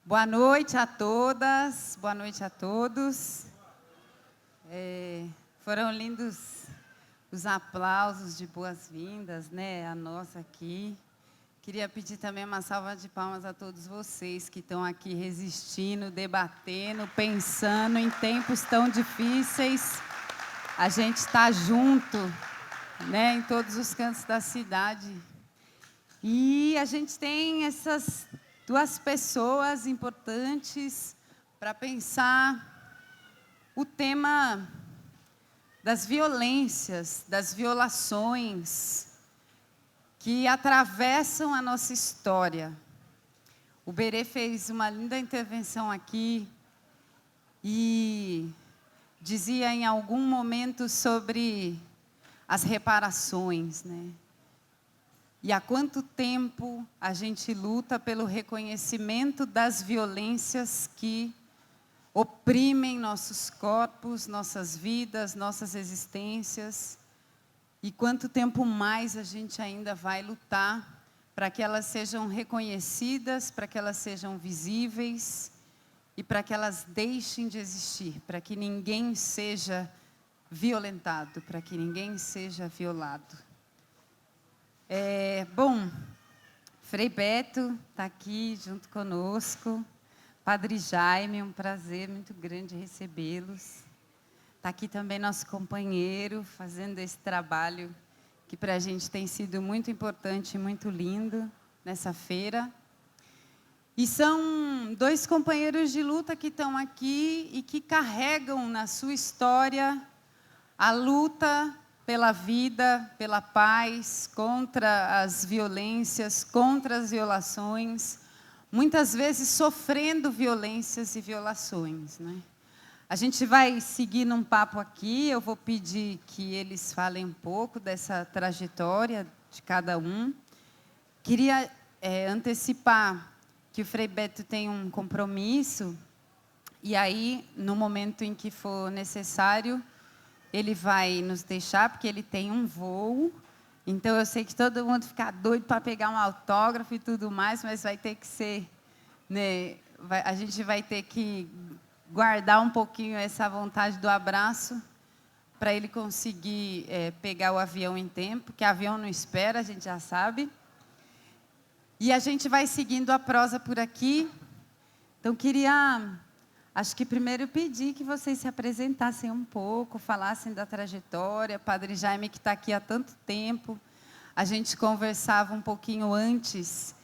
Boa noite a todas, boa noite a todos. Foram lindos os aplausos de boas-vindas, né? A nossa aqui. Queria pedir também uma salva de palmas a todos vocês que estão aqui resistindo, debatendo, pensando em tempos tão difíceis. A gente está junto, né? Em todos os cantos da cidade. E a gente tem essas duas pessoas importantes para pensar o tema das violências, das violações que atravessam a nossa história. O Berê fez uma linda intervenção aqui e dizia em algum momento sobre as reparações, né? E há quanto tempo a gente luta pelo reconhecimento das violências que oprimem nossos corpos, nossas vidas, nossas existências. E quanto tempo mais a gente ainda vai lutar para que elas sejam reconhecidas, para que elas sejam visíveis e para que elas deixem de existir, para que ninguém seja violentado, para que ninguém seja violado. Bom, Frei Beto está aqui junto conosco, Padre Jaime, um prazer muito grande recebê-los. Está aqui também nosso companheiro, fazendo esse trabalho que para a gente tem sido muito importante e muito lindo nessa feira. E são dois companheiros de luta que estão aqui e que carregam na sua história a luta pela vida, pela paz, contra as violências, contra as violações, muitas vezes sofrendo violências e violações, né? A gente vai seguir num papo aqui, eu vou pedir que eles falem um pouco dessa trajetória de cada um. Queria antecipar que o Frei Beto tem um compromisso, e aí, no momento em que for necessário, ele vai nos deixar, porque ele tem um voo. Então, eu sei que todo mundo fica doido para pegar um autógrafo e tudo mais, mas vai ter que ser, né, a gente vai ter que guardar um pouquinho essa vontade do abraço para ele conseguir pegar o avião em tempo, porque avião não espera, a gente já sabe. E a gente vai seguindo a prosa por aqui. Então, acho que primeiro pedir que vocês se apresentassem um pouco, falassem da trajetória. Padre Jaime, que está aqui há tanto tempo, a gente conversava um pouquinho antes,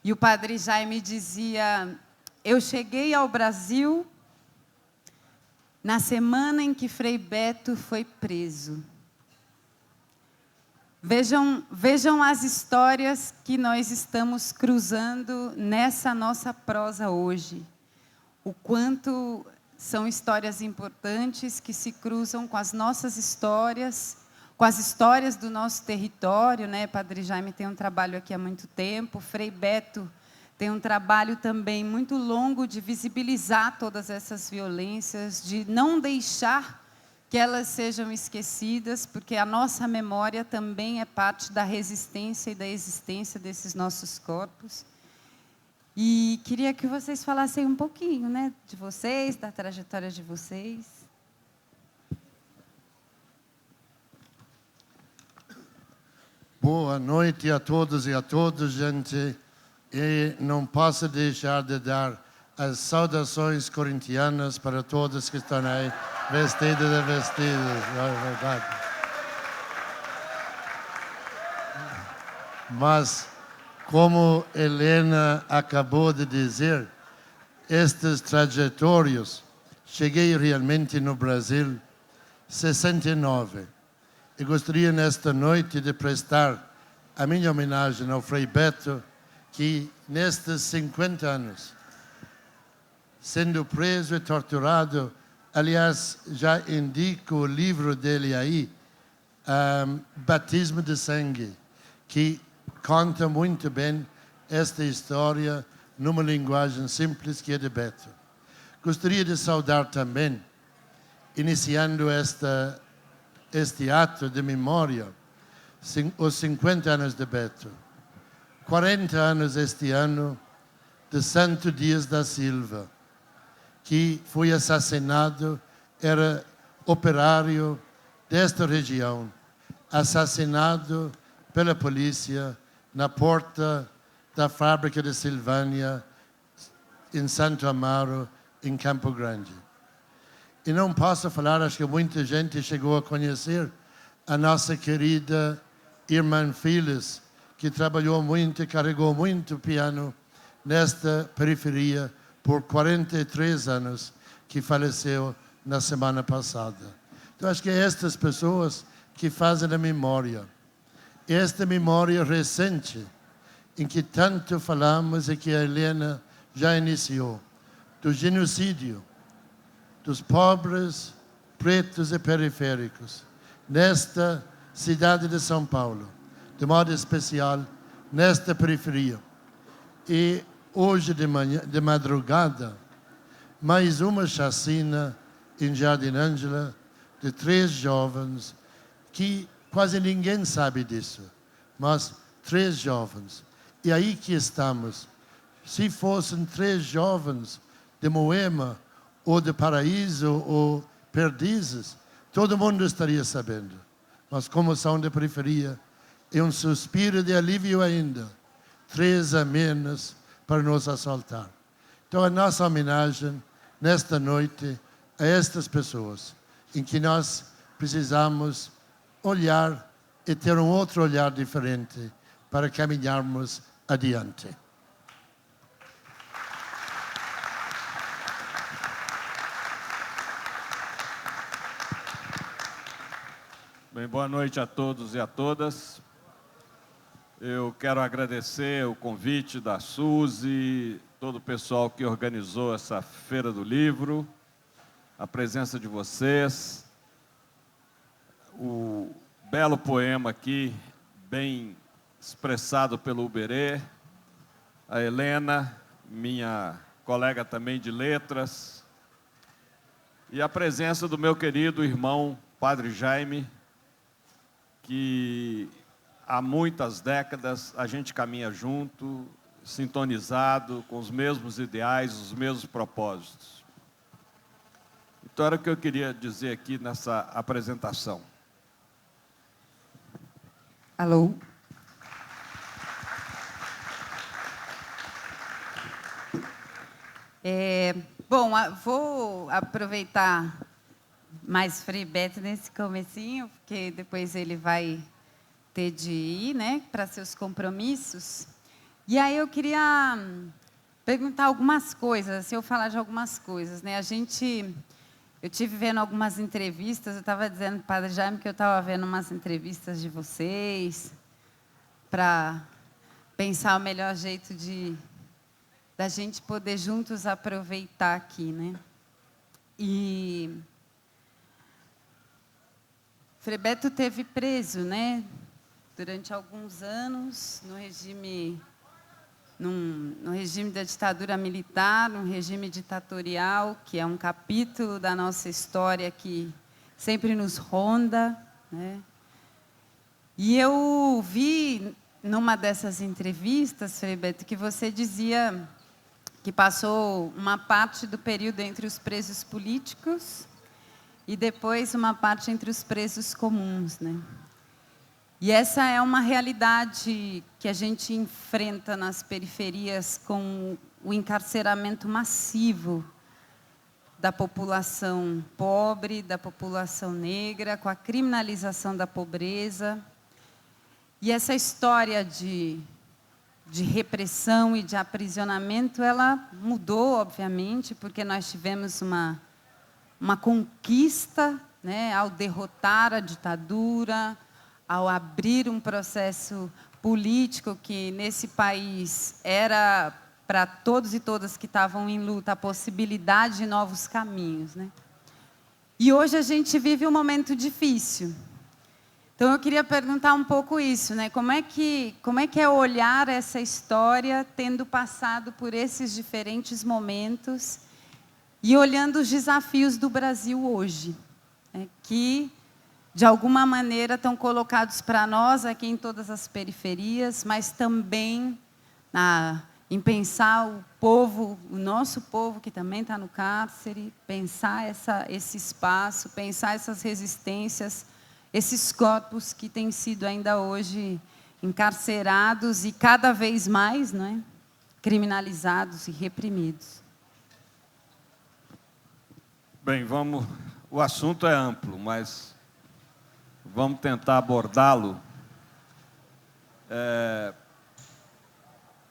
e o Padre Jaime dizia: eu cheguei ao Brasil na semana em que Frei Beto foi preso. Vejam as histórias que nós estamos cruzando nessa nossa prosa hoje. O quanto são histórias importantes que se cruzam com as nossas histórias, com as histórias do nosso território, né? Padre Jaime tem um trabalho aqui há muito tempo, Frei Beto tem um trabalho também muito longo de visibilizar todas essas violências, de não deixar que elas sejam esquecidas, porque a nossa memória também é parte da resistência e da existência desses nossos corpos. E queria que vocês falassem um pouquinho, né, de vocês, da trajetória de vocês. Boa noite a todos e a todas, gente. E não posso deixar de dar as saudações corintianas para todos que estão aí, vestidos e vestidas, não é verdade? Mas, como Helena acabou de dizer, estas trajetórias, cheguei realmente no Brasil em 69. E gostaria nesta noite de prestar a minha homenagem ao Frei Beto, que nestes 50 anos, sendo preso e torturado, aliás, já indico o livro dele aí, Batismo de Sangue, que conta muito bem esta história numa linguagem simples que é de Beto. Gostaria de saudar também, iniciando este ato de memória, os 50 anos de Beto. 40 anos este ano de Santo Dias da Silva, que foi assassinado, era operário desta região, assassinado pela polícia na porta da fábrica de Silvânia, em Santo Amaro, em Campo Grande. E não posso falar, acho que muita gente chegou a conhecer a nossa querida irmã Phyllis, que trabalhou muito e carregou muito piano nesta periferia por 43 anos, que faleceu na semana passada. Então, acho que é estas pessoas que fazem a memória. Esta memória recente, em que tanto falamos e que a Helena já iniciou, do genocídio dos pobres, pretos e periféricos, nesta cidade de São Paulo, de modo especial, nesta periferia. E hoje de manhã, de madrugada, mais uma chacina em Jardim Ângela, de 3 jovens, que quase ninguém sabe disso, mas 3 jovens. E aí que estamos. Se fossem 3 jovens de Moema, ou de Paraíso, ou Perdizes, todo mundo estaria sabendo. Mas como são de periferia, é um suspiro de alívio ainda. 3 a menos para nos assaltar. Então, a nossa homenagem, nesta noite, a estas pessoas, em que nós precisamos olhar e ter um outro olhar diferente para caminharmos adiante. Bem, boa noite a todos e a todas. Eu quero agradecer o convite da Suzy, todo o pessoal que organizou essa Feira do Livro, a presença de vocês, o belo poema aqui, bem expressado pelo Uberê, a Helena, minha colega também de letras, e a presença do meu querido irmão, Padre Jaime, que há muitas décadas a gente caminha junto, sintonizado, com os mesmos ideais, os mesmos propósitos. Então era o que eu queria dizer aqui nessa apresentação. Alô? Bom, vou aproveitar mais Frei Beto nesse comecinho, porque depois ele vai ter de ir, né, para seus compromissos. E aí eu queria perguntar algumas coisas, se eu falar de algumas coisas, né? Eu tive vendo algumas entrevistas, eu estava dizendo para o Padre Jaime que eu estava vendo umas entrevistas de vocês para pensar o melhor jeito da gente poder juntos aproveitar aqui, né? E Frei Beto teve preso, né, durante alguns anos, no regime da ditadura militar, num regime ditatorial, que é um capítulo da nossa história que sempre nos ronda, né? E eu vi, numa dessas entrevistas, Frei Beto, que você dizia que passou uma parte do período entre os presos políticos e depois uma parte entre os presos comuns, né? E essa é uma realidade que a gente enfrenta nas periferias com o encarceramento massivo da população pobre, da população negra, com a criminalização da pobreza. E essa história de repressão e de aprisionamento, ela mudou, obviamente, porque nós tivemos uma conquista, né, ao derrotar a ditadura, ao abrir um processo político que, nesse país, era para todos e todas que estavam em luta a possibilidade de novos caminhos, né? E hoje a gente vive um momento difícil. Então, eu queria perguntar um pouco isso, né? Como é que é olhar essa história, tendo passado por esses diferentes momentos e olhando os desafios do Brasil hoje, né? Que, de alguma maneira, estão colocados para nós aqui em todas as periferias, mas também em pensar o povo, o nosso povo que também está no cárcere, pensar esse espaço, pensar essas resistências, esses corpos que têm sido ainda hoje encarcerados e cada vez mais, não é? Criminalizados e reprimidos. Bem, o assunto é amplo, mas vamos tentar abordá-lo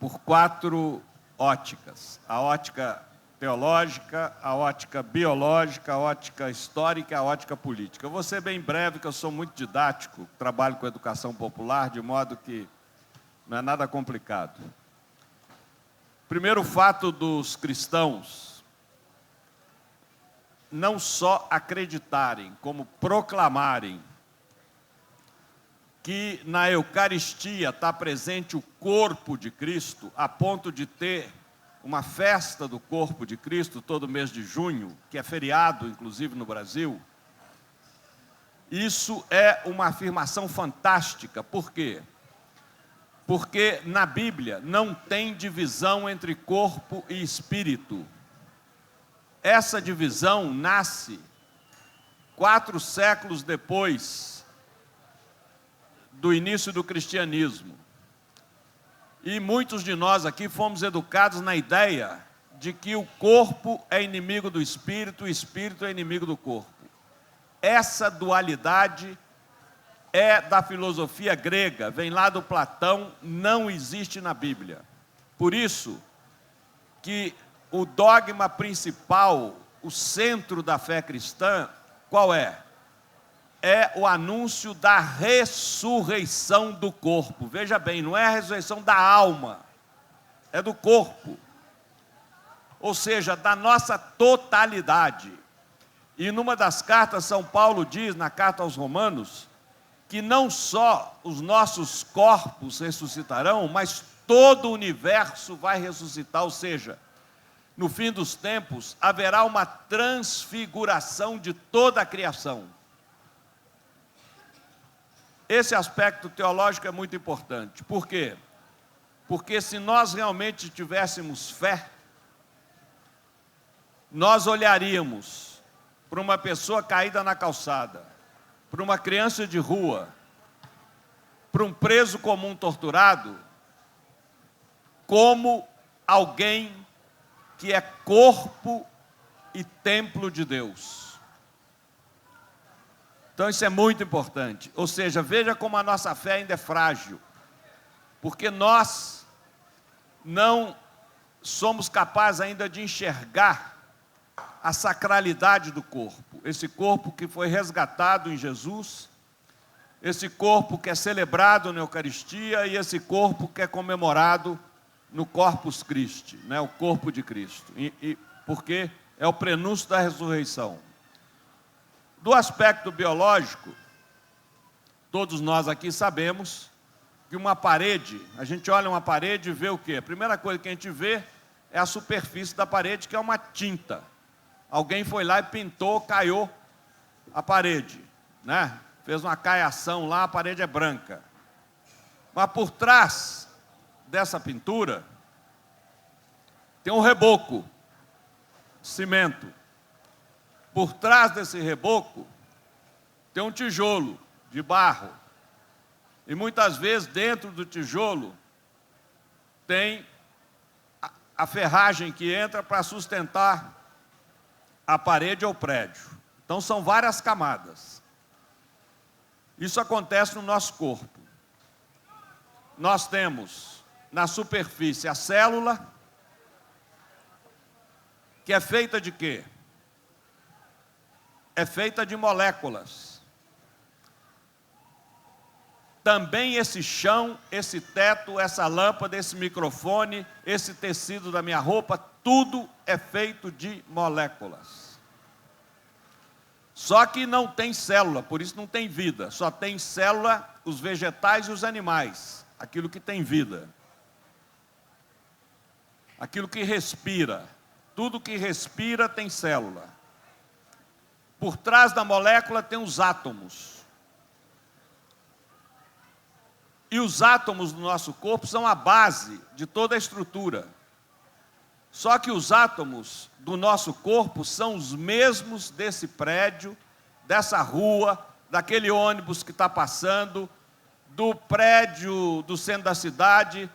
por 4 óticas. A ótica teológica, a ótica biológica, a ótica histórica e a ótica política. Eu vou ser bem breve, que eu sou muito didático, trabalho com educação popular, de modo que não é nada complicado. Primeiro, o fato dos cristãos não só acreditarem, como proclamarem que na Eucaristia está presente o corpo de Cristo, a ponto de ter uma festa do corpo de Cristo todo mês de junho, que é feriado, inclusive, no Brasil. Isso é uma afirmação fantástica. Por quê? Porque na Bíblia não tem divisão entre corpo e espírito. Essa divisão nasce 4 séculos depois do início do cristianismo. E muitos de nós aqui fomos educados na ideia de que o corpo é inimigo do espírito, o espírito é inimigo do corpo. Essa dualidade é da filosofia grega, vem lá do Platão, não existe na Bíblia. Por isso que o dogma principal, o centro da fé cristã, qual é? É o anúncio da ressurreição do corpo. Veja bem, não é a ressurreição da alma, é do corpo. Ou seja, da nossa totalidade. E numa das cartas, São Paulo diz, na carta aos Romanos, que não só os nossos corpos ressuscitarão, mas todo o universo vai ressuscitar. Ou seja, no fim dos tempos, haverá uma transfiguração de toda a criação. Esse aspecto teológico é muito importante. Por quê? Porque se nós realmente tivéssemos fé, nós olharíamos para uma pessoa caída na calçada, para uma criança de rua, para um preso comum torturado, como alguém que é corpo e templo de Deus. Então isso é muito importante. Ou seja, veja como a nossa fé ainda é frágil. Porque nós não somos capazes ainda de enxergar a sacralidade do corpo. Esse corpo que foi resgatado em Jesus, esse corpo que é celebrado na Eucaristia e esse corpo que é comemorado no Corpus Christi, né? O corpo de Cristo. Porque é o prenúncio da ressurreição. Do aspecto biológico, todos nós aqui sabemos que uma parede, a gente olha uma parede e vê o quê? A primeira coisa que a gente vê é a superfície da parede, que é uma tinta. Alguém foi lá e pintou, caiu a parede, né? Fez uma caiação lá, a parede é branca. Mas por trás dessa pintura tem um reboco, cimento. Por trás desse reboco tem um tijolo de barro. E muitas vezes dentro do tijolo tem a ferragem que entra para sustentar a parede ou o prédio. Então são várias camadas. Isso acontece no nosso corpo. Nós temos na superfície a célula, que é feita de quê? É feita de moléculas. Também esse chão, esse teto, essa lâmpada, esse microfone, esse tecido da minha roupa, tudo é feito de moléculas. Só que não tem célula, por isso não tem vida. Só tem célula os vegetais e os animais, aquilo que tem vida. Aquilo que respira. Tudo que respira tem célula. Por trás da molécula tem os átomos. E os átomos do nosso corpo são a base de toda a estrutura. Só que os átomos do nosso corpo são os mesmos desse prédio, dessa rua, daquele ônibus que está passando, do prédio do centro da cidade,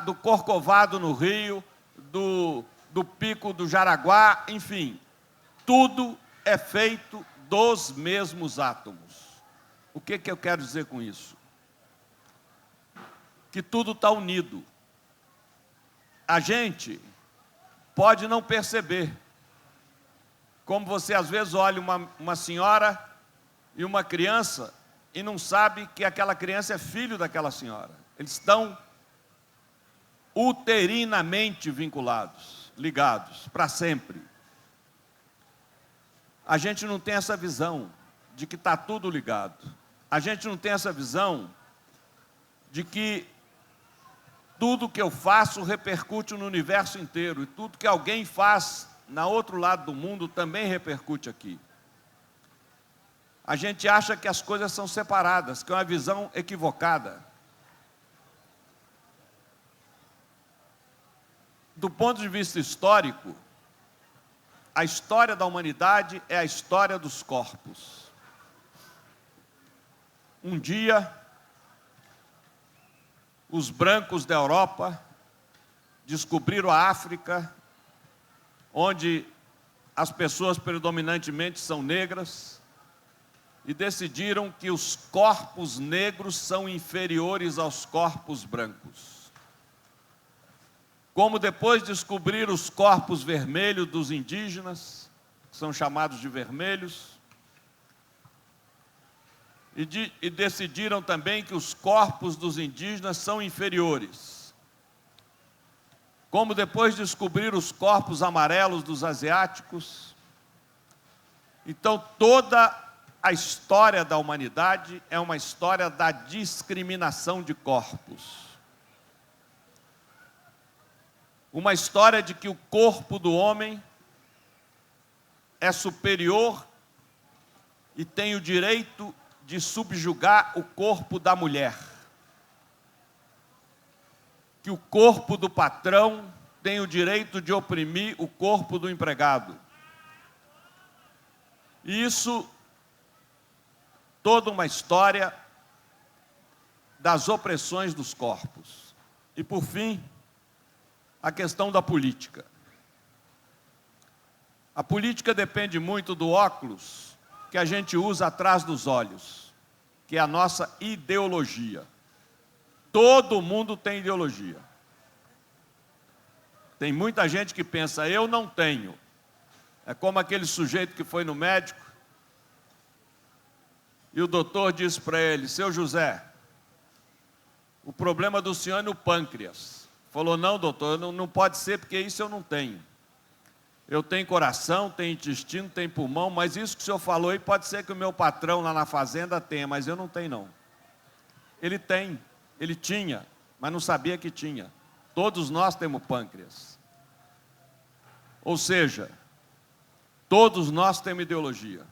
do Corcovado no Rio, do Pico do Jaraguá, enfim. Tudo é feito dos mesmos átomos. O que eu quero dizer com isso? Que tudo está unido. A gente pode não perceber. Como você às vezes olha uma senhora e uma criança e não sabe que aquela criança é filho daquela senhora. Eles estão uterinamente vinculados, ligados, para sempre. A gente não tem essa visão de que está tudo ligado. A gente não tem essa visão de que tudo que eu faço repercute no universo inteiro, e tudo que alguém faz na outro lado do mundo também repercute aqui. A gente acha que as coisas são separadas, que é uma visão equivocada. Do ponto de vista histórico, a história da humanidade é a história dos corpos. Um dia, os brancos da Europa descobriram a África, onde as pessoas predominantemente são negras, e decidiram que os corpos negros são inferiores aos corpos brancos. Como depois descobriram os corpos vermelhos dos indígenas, que são chamados de vermelhos, e decidiram também que os corpos dos indígenas são inferiores. Como depois descobriram os corpos amarelos dos asiáticos. Então, toda a história da humanidade é uma história da discriminação de corpos. Uma história de que o corpo do homem é superior e tem o direito de subjugar o corpo da mulher. Que o corpo do patrão tem o direito de oprimir o corpo do empregado. E isso, toda uma história das opressões dos corpos. E, por fim, a questão da política. A política depende muito do óculos que a gente usa atrás dos olhos, que é a nossa ideologia. Todo mundo tem ideologia. Tem muita gente que pensa, eu não tenho. É como aquele sujeito que foi no médico e o doutor disse para ele, seu José, o problema do senhor é no pâncreas. Falou, não, doutor, não pode ser, porque isso eu não tenho. Eu tenho coração, tenho intestino, tenho pulmão, mas isso que o senhor falou aí pode ser que o meu patrão lá na fazenda tenha, mas eu não tenho, não. Ele tem, ele tinha, mas não sabia que tinha. Todos nós temos pâncreas. Ou seja, todos nós temos ideologia.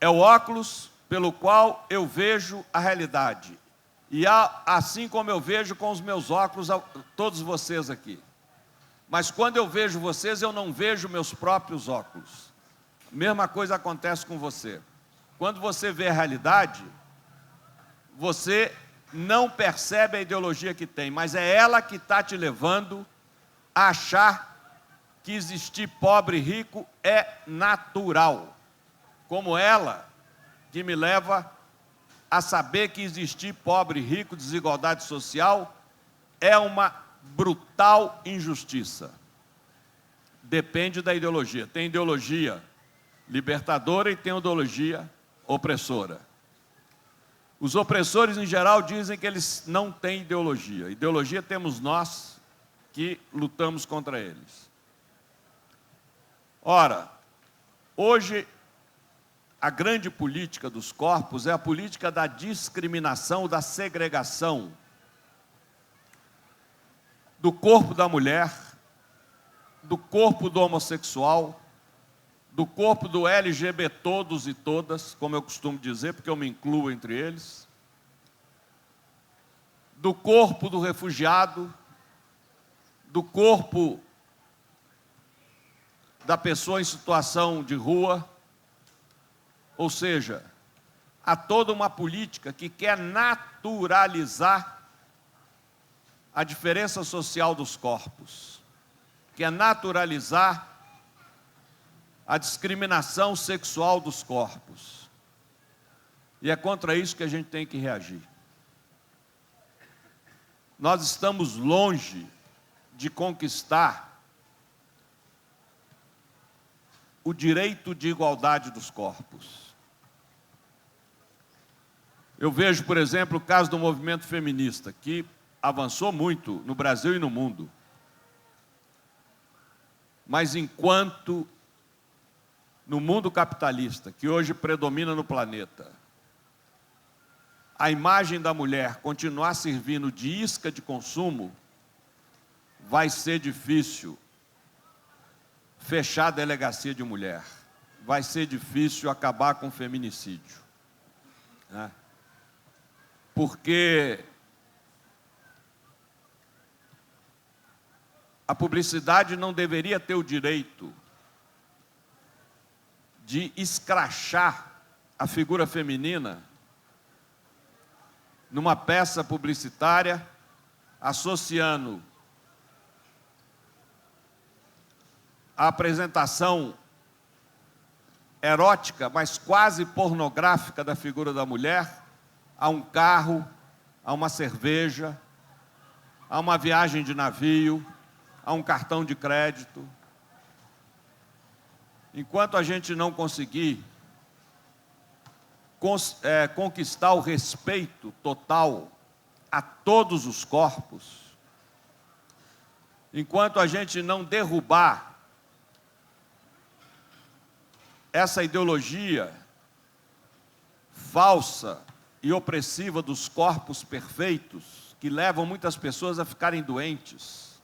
É o óculos pelo qual eu vejo a realidade. E assim como eu vejo com os meus óculos, todos vocês aqui. Mas quando eu vejo vocês, eu não vejo meus próprios óculos. Mesma coisa acontece com você. Quando você vê a realidade, você não percebe a ideologia que tem, mas é ela que está te levando a achar que existir pobre e rico é natural. Como ela que me leva a saber que existir pobre e rico, desigualdade social, é uma brutal injustiça. Depende da ideologia. Tem ideologia libertadora e tem ideologia opressora. Os opressores, em geral, dizem que eles não têm ideologia. Ideologia temos nós que lutamos contra eles. Ora, hoje, a grande política dos corpos é a política da discriminação, da segregação do corpo da mulher, do corpo do homossexual, do corpo do LGBT todos e todas, como eu costumo dizer, porque eu me incluo entre eles, do corpo do refugiado, do corpo da pessoa em situação de rua. Ou seja, há toda uma política que quer naturalizar a diferença social dos corpos, quer naturalizar a discriminação sexual dos corpos. E é contra isso que a gente tem que reagir. Nós estamos longe de conquistar o direito de igualdade dos corpos. Eu vejo, por exemplo, o caso do movimento feminista, que avançou muito no Brasil e no mundo. Mas enquanto no mundo capitalista, que hoje predomina no planeta, a imagem da mulher continuar servindo de isca de consumo, vai ser difícil fechar a delegacia de mulher. Vai ser difícil acabar com o feminicídio, né? Porque a publicidade não deveria ter o direito de escrachar a figura feminina numa peça publicitária, associando a apresentação erótica, mas quase pornográfica da figura da mulher, a um carro, a uma cerveja, a uma viagem de navio, a um cartão de crédito. Enquanto a gente não conseguir conquistar o respeito total a todos os corpos, enquanto a gente não derrubar essa ideologia falsa e opressiva dos corpos perfeitos, que levam muitas pessoas a ficarem doentes,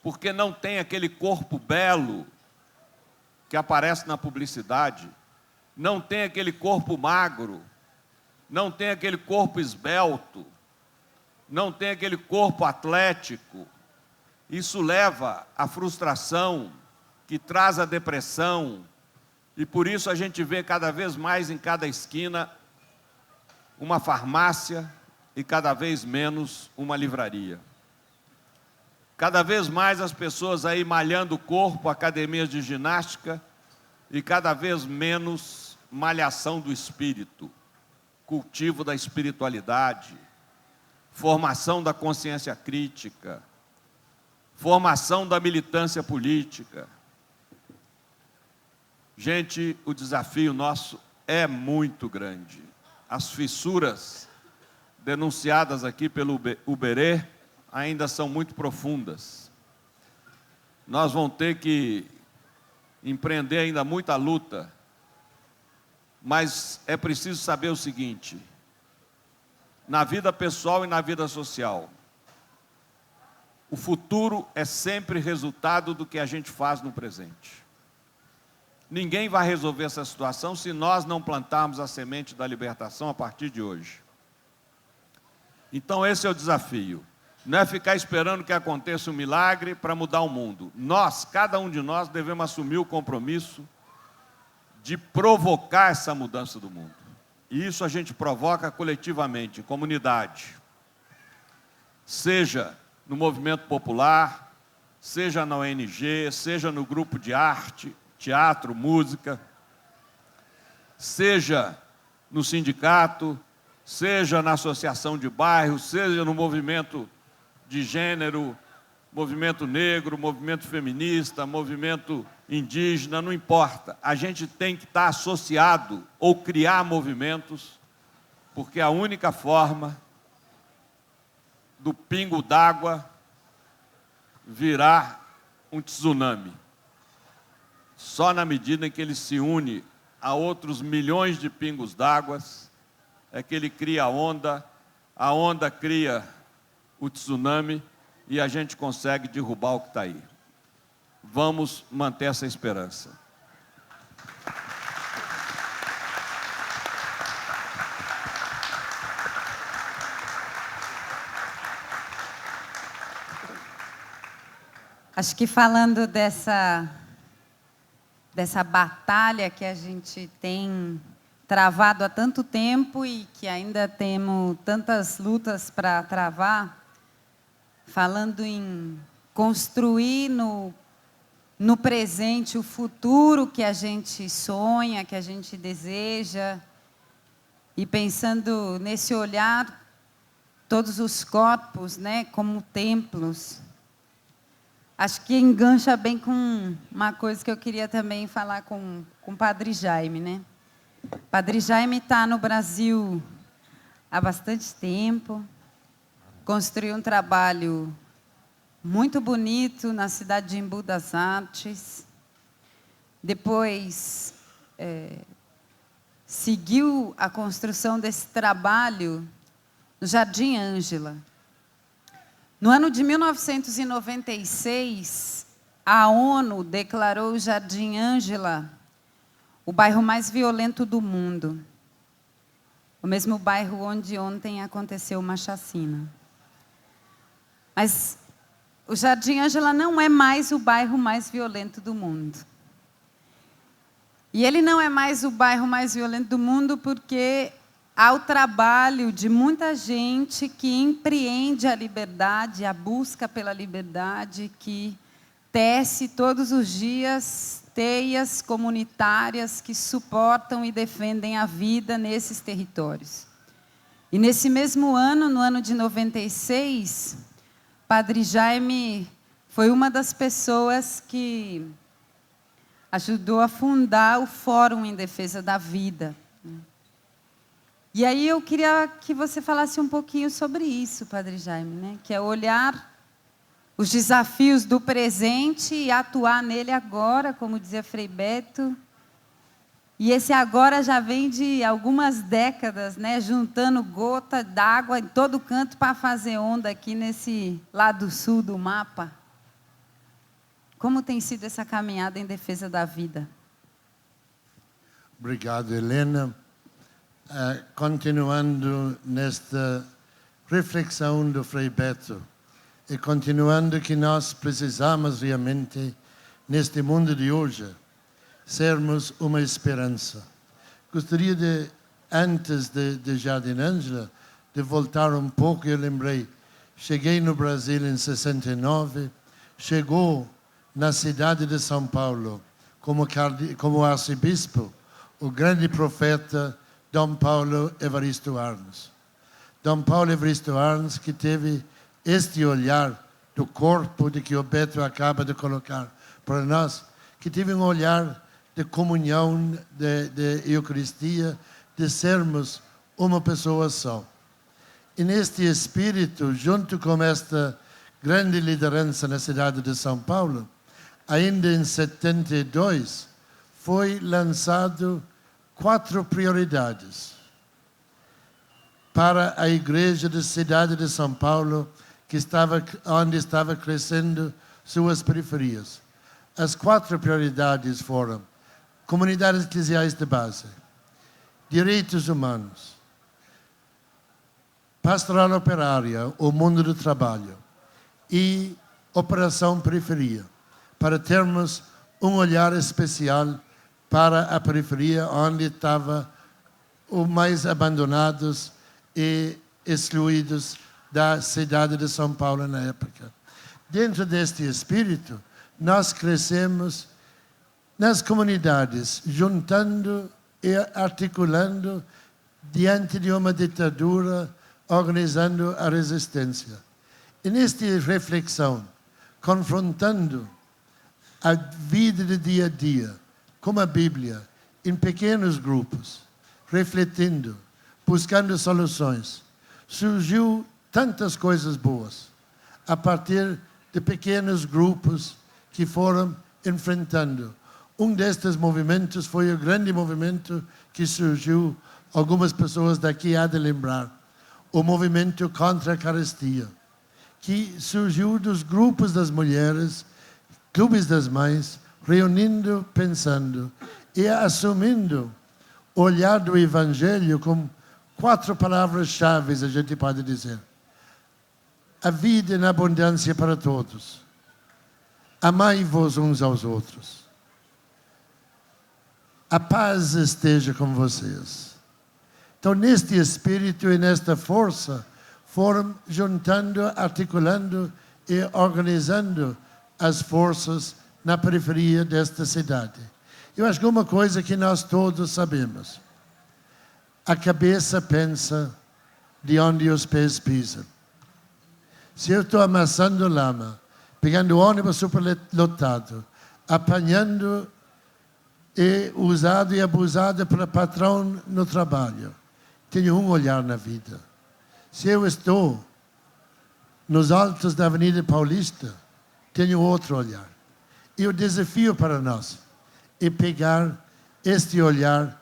porque não tem aquele corpo belo que aparece na publicidade, não tem aquele corpo magro, não tem aquele corpo esbelto, não tem aquele corpo atlético. Isso leva à frustração, que traz a depressão, e por isso a gente vê cada vez mais em cada esquina uma farmácia e cada vez menos uma livraria. Cada vez mais as pessoas aí malhando o corpo, academias de ginástica, e cada vez menos malhação do espírito, cultivo da espiritualidade, formação da consciência crítica, formação da militância política. Gente, o desafio nosso é muito grande. As fissuras denunciadas aqui pelo Uberê ainda são muito profundas. Nós vamos ter que empreender ainda muita luta, mas é preciso saber o seguinte: na vida pessoal e na vida social, o futuro é sempre resultado do que a gente faz no presente. Ninguém vai resolver essa situação se nós não plantarmos a semente da libertação a partir de hoje. Então esse é o desafio. Não é ficar esperando que aconteça um milagre para mudar o mundo. Nós, cada um de nós, devemos assumir o compromisso de provocar essa mudança do mundo. E isso a gente provoca coletivamente, em comunidade. Seja no movimento popular, seja na ONG, seja no grupo de arte, teatro, música, seja no sindicato, seja na associação de bairro, seja no movimento de gênero, movimento negro, movimento feminista, movimento indígena, não importa. A gente tem que estar associado ou criar movimentos, porque é a única forma do pingo d'água virar um tsunami. Só na medida em que ele se une a outros milhões de pingos d'água é que ele cria a onda cria o tsunami e a gente consegue derrubar o que está aí. Vamos manter essa esperança. Acho que falando dessa batalha que a gente tem travado há tanto tempo e que ainda temos tantas lutas para travar, falando em construir no presente o futuro que a gente sonha, que a gente deseja, e pensando nesse olhar, todos os corpos, né, como templos. Acho que engancha bem com uma coisa que eu queria também falar com o Padre Jaime, né? O Padre Jaime está no Brasil há bastante tempo, construiu um trabalho muito bonito na cidade de Embu das Artes. Depois, seguiu a construção desse trabalho no Jardim Ângela. No ano de 1996, a ONU declarou o Jardim Ângela o bairro mais violento do mundo. O mesmo bairro onde ontem aconteceu uma chacina. Mas o Jardim Ângela não é mais o bairro mais violento do mundo. E ele não é mais o bairro mais violento do mundo porque há o trabalho de muita gente que empreende a liberdade, a busca pela liberdade, que tece todos os dias teias comunitárias que suportam e defendem a vida nesses territórios. E nesse mesmo ano, no ano de 96, Padre Jaime foi uma das pessoas que ajudou a fundar o Fórum em Defesa da Vida. E aí eu queria que você falasse um pouquinho sobre isso, Padre Jaime, né? Que é olhar os desafios do presente e atuar nele agora, como dizia Frei Beto. E esse agora já vem de algumas décadas, né? Juntando gota d'água em todo canto para fazer onda aqui nesse lado sul do mapa. Como tem sido essa caminhada em defesa da vida? Obrigado, Helena. Continuando nesta reflexão do Frei Beto, e continuando que nós precisamos realmente, neste mundo de hoje, sermos uma esperança. Gostaria de, antes de Jardim Ângela, de voltar um pouco. Eu lembrei, cheguei no Brasil em 69, chegou na cidade de São Paulo, como arcebispo, o grande profeta Dom Paulo Evaristo Arns. Dom Paulo Evaristo Arns, que teve este olhar do corpo de que o Beto acaba de colocar para nós, que teve um olhar de comunhão, de Eucaristia, de sermos uma pessoa só. E neste espírito, junto com esta grande liderança na cidade de São Paulo, ainda em 72, foi lançado 4 prioridades para a igreja da cidade de São Paulo, onde estava crescendo suas periferias. As 4 prioridades foram comunidades eclesiais de base, direitos humanos, pastoral operária, o mundo do trabalho, e operação periferia, para termos um olhar especial para a periferia, onde estavam os mais abandonados e excluídos da cidade de São Paulo na época. Dentro deste espírito, nós crescemos nas comunidades, juntando e articulando diante de uma ditadura, organizando a resistência. E nesta reflexão, confrontando a vida de dia a dia, como a Bíblia, em pequenos grupos, refletindo, buscando soluções, surgiu tantas coisas boas, a partir de pequenos grupos que foram enfrentando. Um destes movimentos foi o grande movimento que surgiu, algumas pessoas daqui há de lembrar, o movimento contra a carestia, que surgiu dos grupos das mulheres, clubes das mães, reunindo, pensando e assumindo o olhar do Evangelho com 4 palavras-chave, a gente pode dizer. A vida em abundância para todos. Amai-vos uns aos outros. A paz esteja com vocês. Então, neste espírito e nesta força, foram juntando, articulando e organizando as forças na periferia desta cidade. Eu acho que uma coisa que nós todos sabemos: a cabeça pensa de onde os pés pisam. Se eu estou amassando lama, pegando ônibus superlotado, apanhando e usado e abusado pelo patrão no trabalho, tenho um olhar na vida. Se eu estou nos altos da Avenida Paulista, tenho outro olhar. E o desafio para nós é pegar este olhar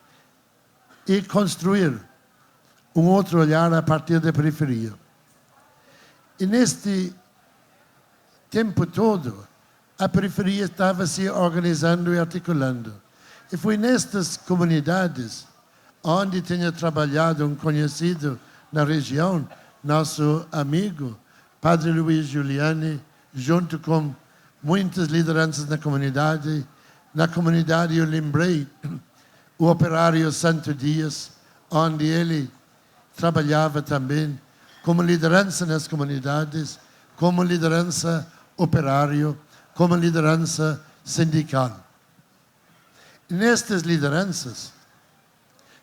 e construir um outro olhar a partir da periferia. E neste tempo todo, a periferia estava se organizando e articulando. E foi nestas comunidades onde tinha trabalhado um conhecido na região, nosso amigo, Padre Luiz Giuliani, junto com muitas lideranças na comunidade. Na comunidade eu lembrei o operário Santo Dias, onde ele trabalhava também como liderança nas comunidades, como liderança operário, como liderança sindical. E nestas lideranças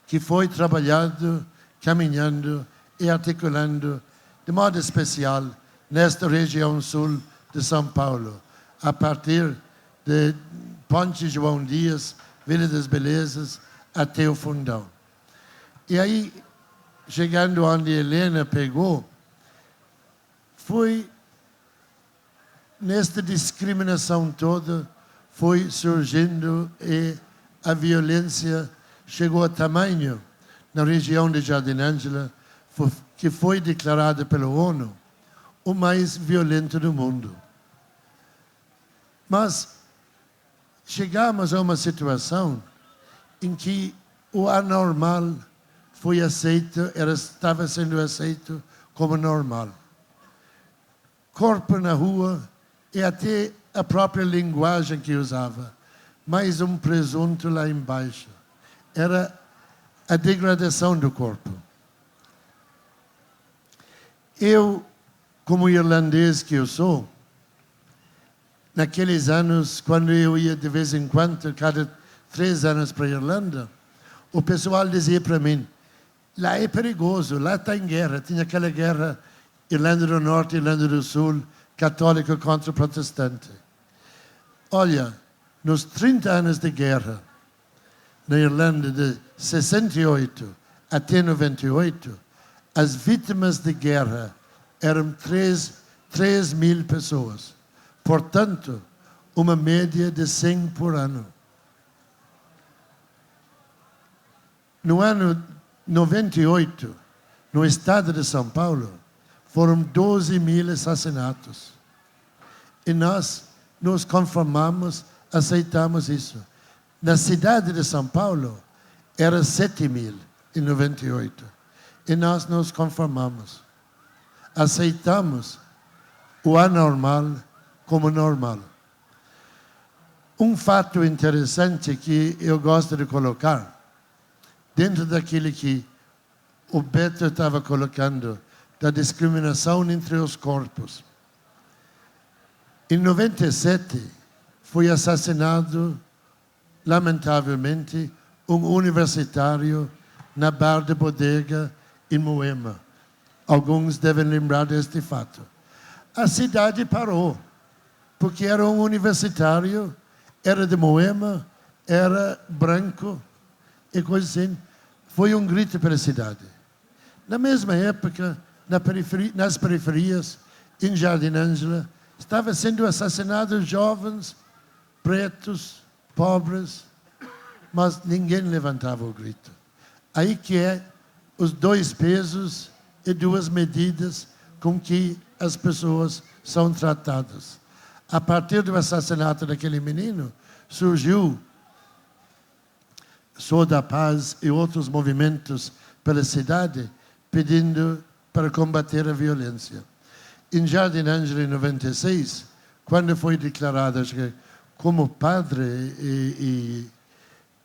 que foi trabalhando, caminhando e articulando, de modo especial, nesta região sul de São Paulo, a partir de Ponte João Dias, Vila das Belezas, até o Fundão. E aí, chegando onde Helena pegou, foi nesta discriminação toda, foi surgindo e a violência chegou a tamanho na região de Jardim Ângela, que foi declarada pela ONU o mais violento do mundo. Mas chegamos a uma situação em que o anormal foi aceito, estava sendo aceito como normal. Corpo na rua e até a própria linguagem que usava, mais um presunto lá embaixo. Era a degradação do corpo. Eu, como irlandês que eu sou, naqueles anos, quando eu ia de vez em quando, cada 3 anos para a Irlanda, o pessoal dizia para mim: lá é perigoso, lá está em guerra. Tinha aquela guerra Irlanda do Norte, Irlanda do Sul, católico contra protestante. Olha, nos 30 anos de guerra, na Irlanda de 68 até 98, as vítimas de guerra eram 3 mil pessoas. Portanto, uma média de 100 por ano. No ano 98, no estado de São Paulo, foram 12 mil assassinatos. E nós nos conformamos, aceitamos isso. Na cidade de São Paulo, era 7 mil em 98. E nós nos conformamos. Aceitamos o anormal como normal. Um fato interessante que eu gosto de colocar, dentro daquilo que o Beto estava colocando, da discriminação entre os corpos. Em 97, foi assassinado, lamentavelmente, um universitário na Bar de Bodega, em Moema. Alguns devem lembrar deste fato. A cidade parou, porque era um universitário, era de Moema, era branco, e coisa assim. Foi um grito pela cidade. Na mesma época, nas periferias, em Jardim Ângela, estavam sendo assassinados jovens, pretos, pobres, mas ninguém levantava o grito. Aí que é os 2 pesos e 2 medidas com que as pessoas são tratadas. A partir do assassinato daquele menino, surgiu Sou da Paz e outros movimentos pela cidade pedindo para combater a violência. Em Jardim Ângela, em 96, quando foi declarado, acho que como padre e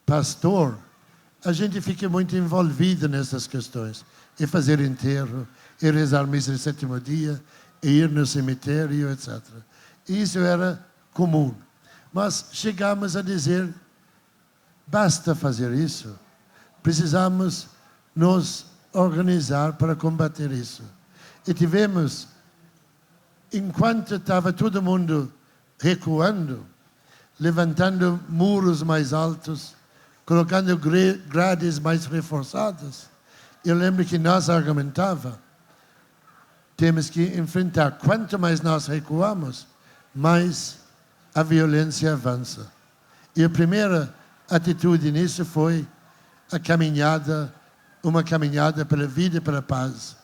pastor, a gente fica muito envolvido nessas questões. E fazer enterro, e rezar missa no sétimo dia, e ir no cemitério, etc. Isso era comum. Mas chegamos a dizer, basta fazer isso. Precisamos nos organizar para combater isso. E tivemos, enquanto estava todo mundo recuando, levantando muros mais altos, colocando grades mais reforçadas, eu lembro que nós argumentava, temos que enfrentar. Quanto mais nós recuamos, mais a violência avança. E a primeira atitude nisso foi a caminhada, uma caminhada pela vida e pela paz.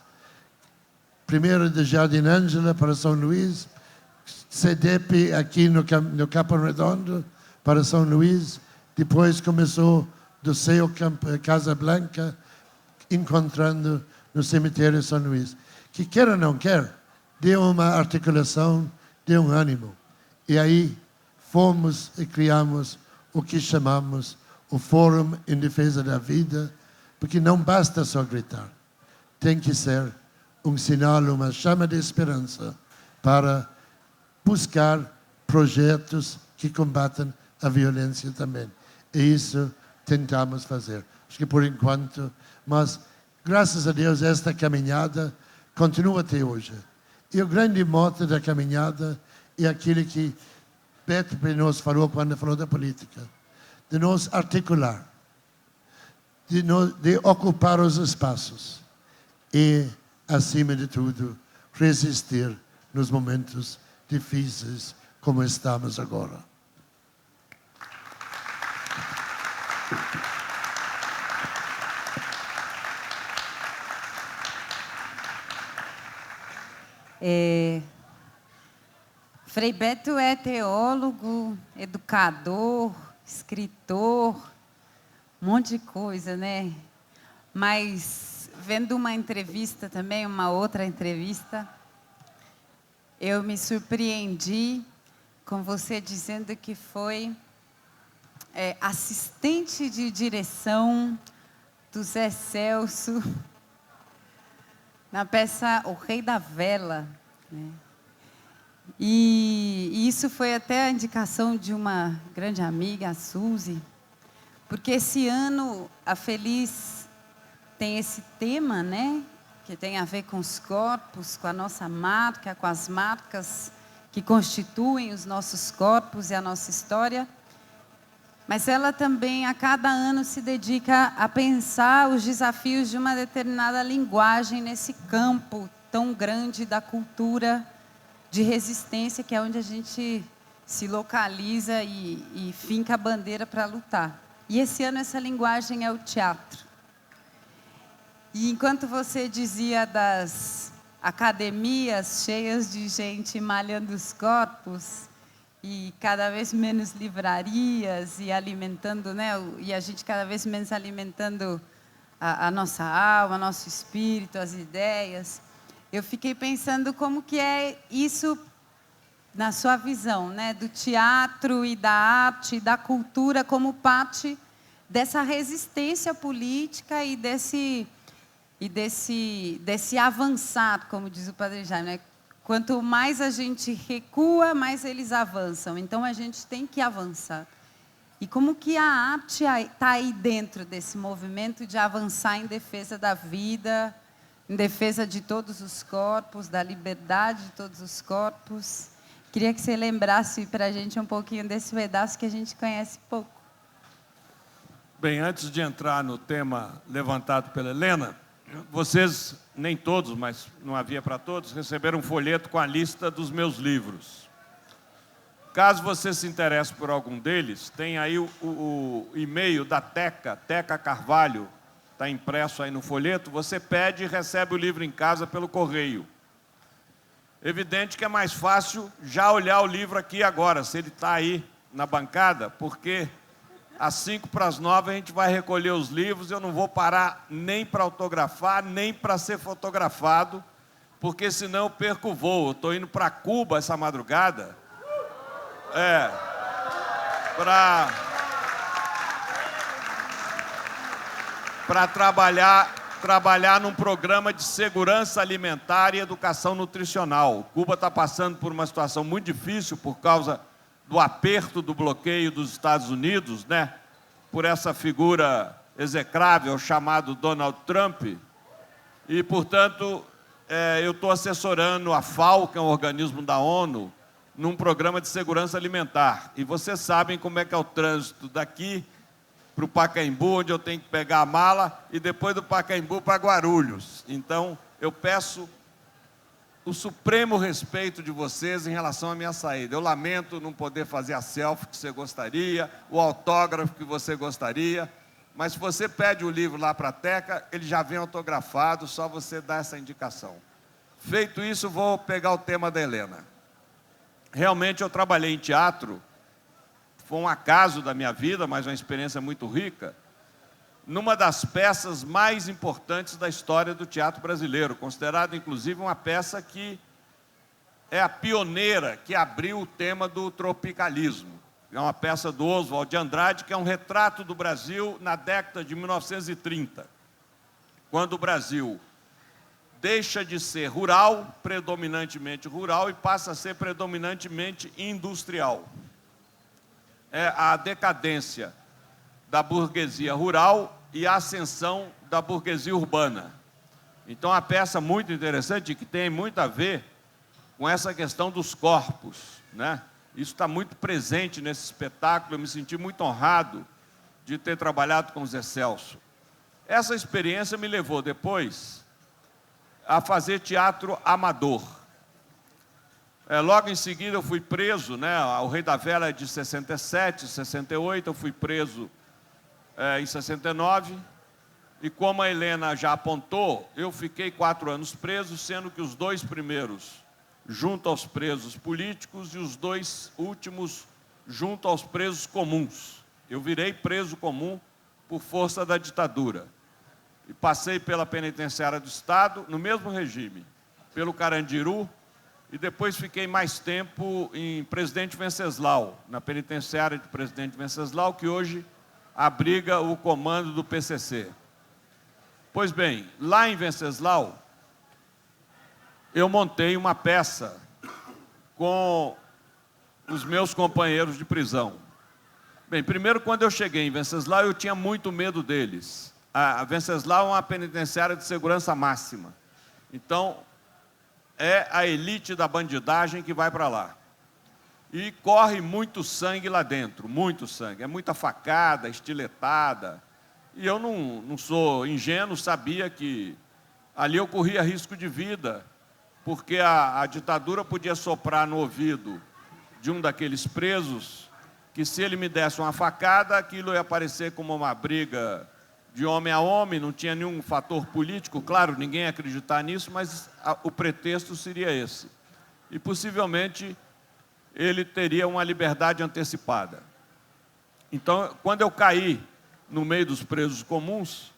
Primeiro de Jardim Ângela para São Luís, CEDEP aqui no Capão Redondo para São Luís, depois começou do Céu Casa Blanca, encontrando no cemitério São Luís. Que quer ou não quer, deu uma articulação, deu um ânimo. E aí fomos e criamos o que chamamos o Fórum em Defesa da Vida, porque não basta só gritar. Tem que ser um sinal, uma chama de esperança para buscar projetos que combatam a violência também. E isso tentamos fazer. Acho que por enquanto, mas graças a Deus esta caminhada continua até hoje. E o grande mote da caminhada é aquilo que Beto nos falou quando falou da política, de nos articular, de ocupar os espaços e, acima de tudo, resistir nos momentos difíceis como estamos agora. Frei Beto é teólogo, educador, escritor, um monte de coisa, né? Mas, vendo uma entrevista também, uma outra entrevista, eu me surpreendi com você dizendo que foi assistente de direção do Zé Celso na peça O Rei da Vela, né? E isso foi até a indicação de uma grande amiga, a Suzy, porque esse ano a Feliz tem esse tema, né? Que tem a ver com os corpos, com a nossa marca, com as marcas que constituem os nossos corpos e a nossa história. Mas ela também, a cada ano, se dedica a pensar os desafios de uma determinada linguagem nesse campo tão grande da cultura de resistência, que é onde a gente se localiza e finca a bandeira para lutar. E esse ano essa linguagem é o teatro. E enquanto você dizia das academias cheias de gente malhando os corpos, e cada vez menos livrarias e alimentando, né? E a gente cada vez menos alimentando a nossa alma, nosso espírito, as ideias. Eu fiquei pensando como que é isso na sua visão, né? Do teatro e da arte e da cultura como parte dessa resistência política e desse avançar, como diz o Padre Jaime, né? Quanto mais a gente recua, mais eles avançam. Então, a gente tem que avançar. E como que a arte está aí dentro desse movimento de avançar em defesa da vida, em defesa de todos os corpos, da liberdade de todos os corpos? Queria que você lembrasse para a gente um pouquinho desse pedaço que a gente conhece pouco. Bem, antes de entrar no tema levantado pela Helena, vocês, nem todos, mas não havia para todos, receberam um folheto com a lista dos meus livros. Caso você se interesse por algum deles, tem aí o e-mail da Teca Carvalho, está impresso aí no folheto, você pede e recebe o livro em casa pelo correio. Evidente que é mais fácil já olhar o livro aqui agora, se ele está aí na bancada, porque às 8:55 a gente vai recolher os livros, eu não vou parar nem para autografar, nem para ser fotografado, porque senão eu perco o voo. Eu estou indo para Cuba essa madrugada, para trabalhar num programa de segurança alimentar e educação nutricional. Cuba está passando por uma situação muito difícil por causa do aperto do bloqueio dos Estados Unidos, né? Por essa figura execrável chamado Donald Trump. E, portanto, eu estou assessorando a FAO, que é um organismo da ONU, num programa de segurança alimentar. E vocês sabem como é que é o trânsito daqui para o Pacaembu, onde eu tenho que pegar a mala, e depois do Pacaembu para Guarulhos. Então, eu peço o supremo respeito de vocês em relação à minha saída. Eu lamento não poder fazer a selfie que você gostaria, o autógrafo que você gostaria, mas se você pede o livro lá para a Teca, ele já vem autografado, só você dá essa indicação. Feito isso, vou pegar o tema da Helena. Realmente, eu trabalhei em teatro, foi um acaso da minha vida, mas uma experiência muito rica, numa das peças mais importantes da história do teatro brasileiro, considerada, inclusive, uma peça que é a pioneira, que abriu o tema do tropicalismo. É uma peça do Oswald de Andrade, que é um retrato do Brasil na década de 1930, quando o Brasil deixa de ser rural, predominantemente rural, e passa a ser predominantemente industrial. É a decadência da burguesia rural e a ascensão da burguesia urbana. Então, uma peça muito interessante que tem muito a ver com essa questão dos corpos, né? Isso está muito presente nesse espetáculo, eu me senti muito honrado de ter trabalhado com o Zé Celso. Essa experiência me levou depois a fazer teatro amador. Logo em seguida eu fui preso, né? O Rei da Vela é de 67, 68, eu fui preso em 69, e como a Helena já apontou, eu fiquei 4 anos preso, sendo que os 2 primeiros junto aos presos políticos e os 2 últimos junto aos presos comuns. Eu virei preso comum por força da ditadura. E passei pela penitenciária do Estado, no mesmo regime, pelo Carandiru, e depois fiquei mais tempo em Presidente Venceslau, na penitenciária de Presidente Venceslau, que hoje abriga o comando do PCC. Pois bem, lá em Venceslau, eu montei uma peça com os meus companheiros de prisão. Bem, primeiro, quando eu cheguei em Venceslau, eu tinha muito medo deles. A Venceslau é uma penitenciária de segurança máxima. Então, é a elite da bandidagem que vai para lá. E corre muito sangue lá dentro, muito sangue. É muita facada, estiletada. E eu não sou ingênuo, sabia que ali eu corria risco de vida, porque a ditadura podia soprar no ouvido de um daqueles presos, que se ele me desse uma facada, aquilo ia parecer como uma briga de homem a homem, não tinha nenhum fator político, claro, ninguém ia acreditar nisso, mas o pretexto seria esse. E possivelmente ele teria uma liberdade antecipada. Então, quando eu caí no meio dos presos comuns,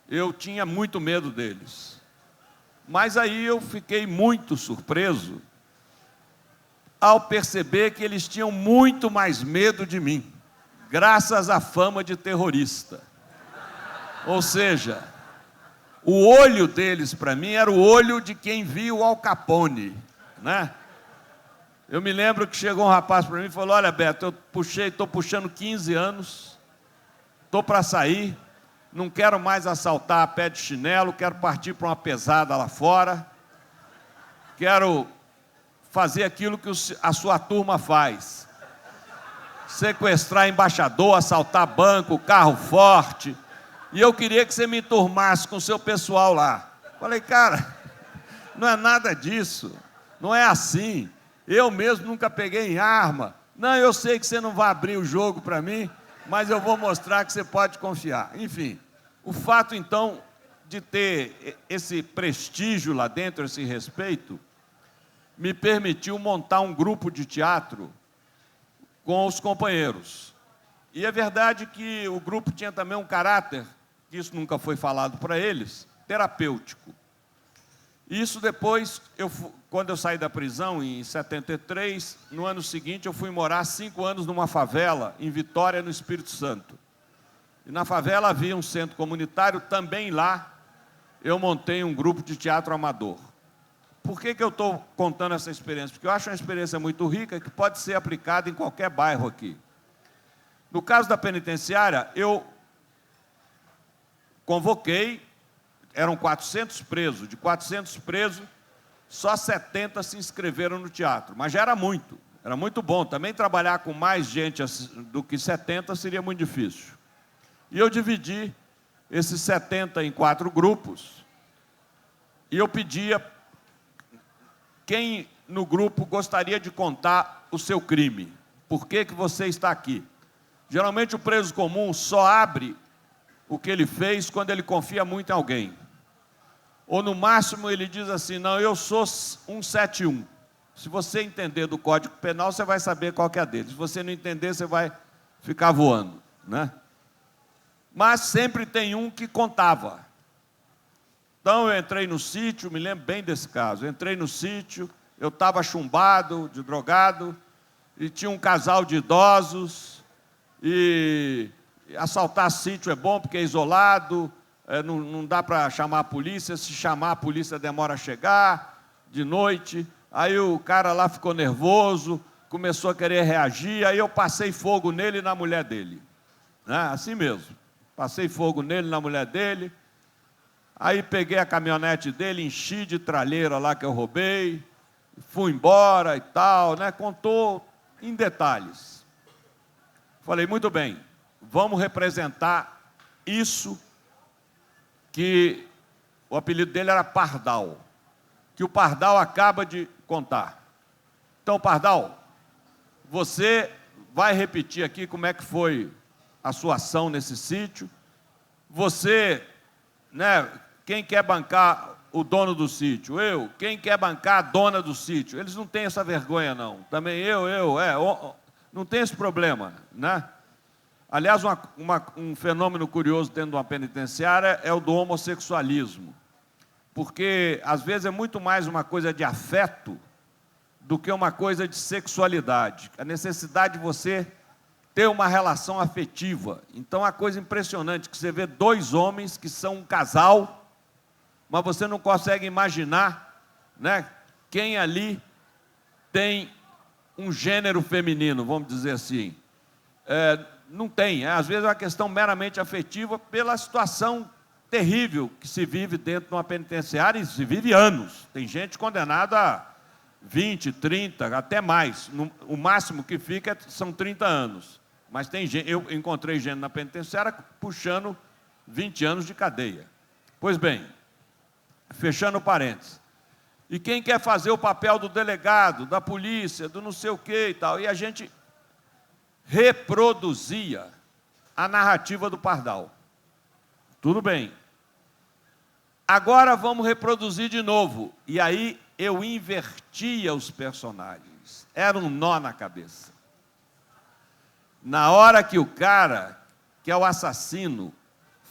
eu tinha muito medo deles. Mas aí eu fiquei muito surpreso ao perceber que eles tinham muito mais medo de mim, graças à fama de terrorista. Ou seja, o olho deles para mim era o olho de quem viu Al Capone, né? Eu me lembro que chegou um rapaz para mim e falou: olha, Beto, estou puxando 15 anos, estou para sair, não quero mais assaltar a pé de chinelo, quero partir para uma pesada lá fora, quero fazer aquilo que a sua turma faz, sequestrar embaixador, assaltar banco, carro forte, e eu queria que você me turmasse com o seu pessoal lá. Falei, cara, não é nada disso, não é assim, eu mesmo nunca peguei em arma, não, eu sei que você não vai abrir o jogo para mim, mas eu vou mostrar que você pode confiar. Enfim, o fato, então, de ter esse prestígio lá dentro, esse respeito, me permitiu montar um grupo de teatro com os companheiros. E é verdade que o grupo tinha também um caráter, que isso nunca foi falado para eles, terapêutico. Isso depois, quando eu saí da prisão, em 73, no ano seguinte eu fui morar 5 anos numa favela, em Vitória, no Espírito Santo. E na favela havia um centro comunitário, também lá eu montei um grupo de teatro amador. Por que eu estou contando essa experiência? Porque eu acho uma experiência muito rica que pode ser aplicada em qualquer bairro aqui. No caso da penitenciária, eu convoquei, eram 400 presos, de 400 presos, só 70 se inscreveram no teatro, mas já era muito bom. Também trabalhar com mais gente do que 70 seria muito difícil. E eu dividi esses 70 em 4 grupos, e eu pedia quem no grupo gostaria de contar o seu crime. Por que você está aqui? Geralmente o preso comum só abre o que ele fez quando ele confia muito em alguém. Ou no máximo ele diz assim, não, eu sou 171. Se você entender do Código Penal, você vai saber qual que é a dele. Se você não entender, você vai ficar voando, né? Mas sempre tem um que contava. Então eu entrei no sítio, me lembro bem desse caso, eu entrei no sítio, eu estava chumbado, de drogado, e tinha um casal de idosos, e assaltar sítio é bom porque é isolado, não dá para chamar a polícia, se chamar a polícia demora a chegar, de noite. Aí o cara lá ficou nervoso, começou a querer reagir, aí eu passei fogo nele e na mulher dele. Né? Assim mesmo, passei fogo nele e na mulher dele. Aí peguei a caminhonete dele, enchi de tralheira lá que eu roubei, fui embora e tal, né? Contou em detalhes. Falei, muito bem, vamos representar isso que o apelido dele era Pardal, que o Pardal acaba de contar. Então, Pardal, você vai repetir aqui como é que foi a sua ação nesse sítio. Você, né, quem quer bancar o dono do sítio? Eu. Quem quer bancar a dona do sítio? Eles não têm essa vergonha, não. Também não tem esse problema, né? Aliás, um fenômeno curioso dentro de uma penitenciária é o do homossexualismo. Porque, às vezes, é muito mais uma coisa de afeto do que uma coisa de sexualidade. A necessidade de você ter uma relação afetiva. Então, é uma coisa impressionante, que você vê 2 homens que são um casal, mas você não consegue imaginar, né, quem ali tem um gênero feminino, vamos dizer assim. Não tem, às vezes é uma questão meramente afetiva pela situação terrível que se vive dentro de uma penitenciária, e se vive anos. Tem gente condenada a 20, 30, até mais. O máximo que fica são 30 anos. Mas tem gente, eu encontrei gente na penitenciária puxando 20 anos de cadeia. Pois bem, fechando parênteses. E quem quer fazer o papel do delegado, da polícia, do não sei o quê e tal, e a gente reproduzia a narrativa do Pardal. Tudo bem. Agora vamos reproduzir de novo. E aí eu invertia os personagens. Era um nó na cabeça. Na hora que o cara, que é o assassino,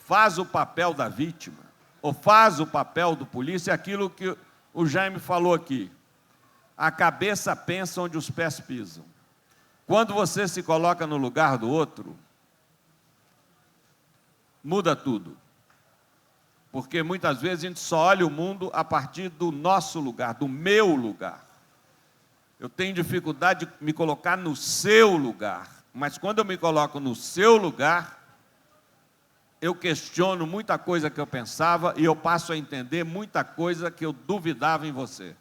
faz o papel da vítima, ou faz o papel do polícia, é aquilo que o Jaime falou aqui. A cabeça pensa onde os pés pisam. Quando você se coloca no lugar do outro, muda tudo. Porque muitas vezes a gente só olha o mundo a partir do nosso lugar, do meu lugar. Eu tenho dificuldade de me colocar no seu lugar, mas quando eu me coloco no seu lugar, eu questiono muita coisa que eu pensava e eu passo a entender muita coisa que eu duvidava em você.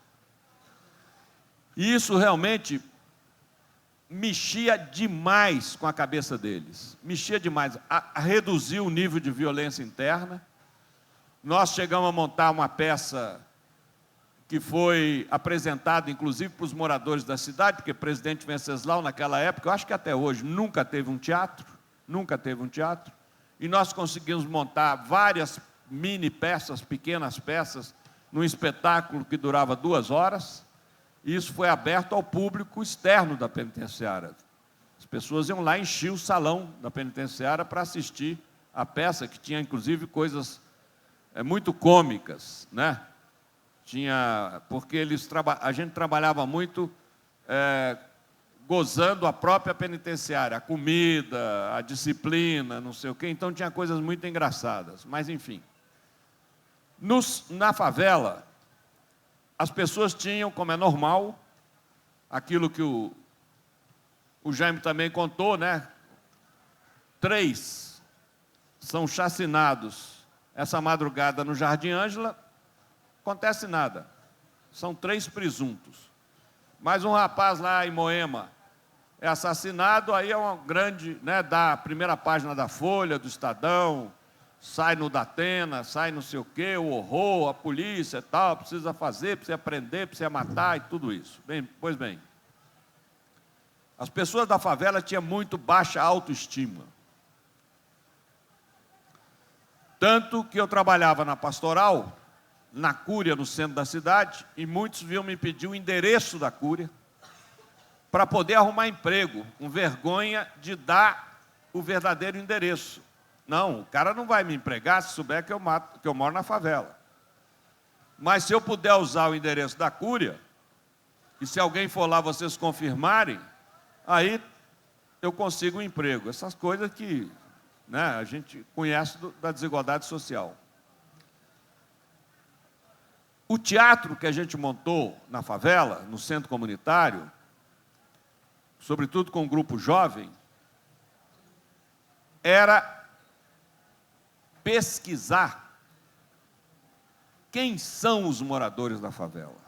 E isso realmente mexia demais com a cabeça deles, mexia demais, a reduzir o nível de violência interna. Nós chegamos a montar uma peça que foi apresentada, inclusive, para os moradores da cidade, porque o presidente Venceslau, naquela época, eu acho que até hoje, nunca teve um teatro, e nós conseguimos montar várias mini peças, pequenas peças, num espetáculo que durava 2 horas, e isso foi aberto ao público externo da penitenciária. As pessoas iam lá encher o salão da penitenciária para assistir a peça, que tinha, inclusive, coisas muito cômicas, né? Porque a gente trabalhava muito gozando a própria penitenciária, a comida, a disciplina, não sei o quê, então tinha coisas muito engraçadas, mas enfim. Na favela, as pessoas tinham, como é normal, aquilo que o Jaime também contou, né? 3 são chacinados essa madrugada no Jardim Ângela, acontece nada. São 3 presuntos. Mas um rapaz lá em Moema é assassinado, aí é uma grande, né, da primeira página da Folha, do Estadão, sai no Datena, sai não sei o quê, o horror, a polícia e tal, precisa fazer, precisa prender, precisa matar e tudo isso. Pois bem, as pessoas da favela tinham muito baixa autoestima. Tanto que eu trabalhava na pastoral, na Cúria, no centro da cidade, e muitos vinham me pedir o endereço da Cúria para poder arrumar emprego, com vergonha de dar o verdadeiro endereço. Não, o cara não vai me empregar se souber que eu moro na favela. Mas se eu puder usar o endereço da Cúria, e se alguém for lá vocês confirmarem, aí eu consigo um emprego. Essas coisas que, né, a gente conhece da desigualdade social. O teatro que a gente montou na favela, no centro comunitário, sobretudo com o grupo jovem, era pesquisar quem são os moradores da favela,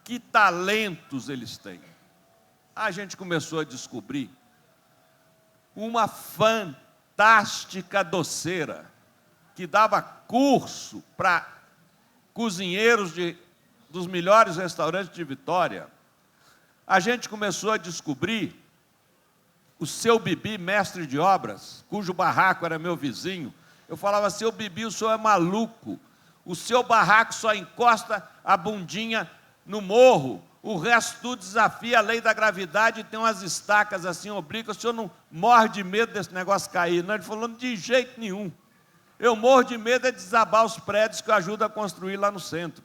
que talentos eles têm. A gente começou a descobrir uma fantástica doceira que dava curso para cozinheiros dos melhores restaurantes de Vitória. A gente começou a descobrir o seu Bibi, mestre de obras, cujo barraco era meu vizinho. Eu falava, seu Bibi, o senhor é maluco. O seu barraco só encosta a bundinha no morro. O resto tudo desafia a lei da gravidade e tem umas estacas assim, oblíquas. O senhor não morre de medo desse negócio cair? Não, ele falou, de jeito nenhum. Eu morro de medo de desabar os prédios que eu ajudo a construir lá no centro.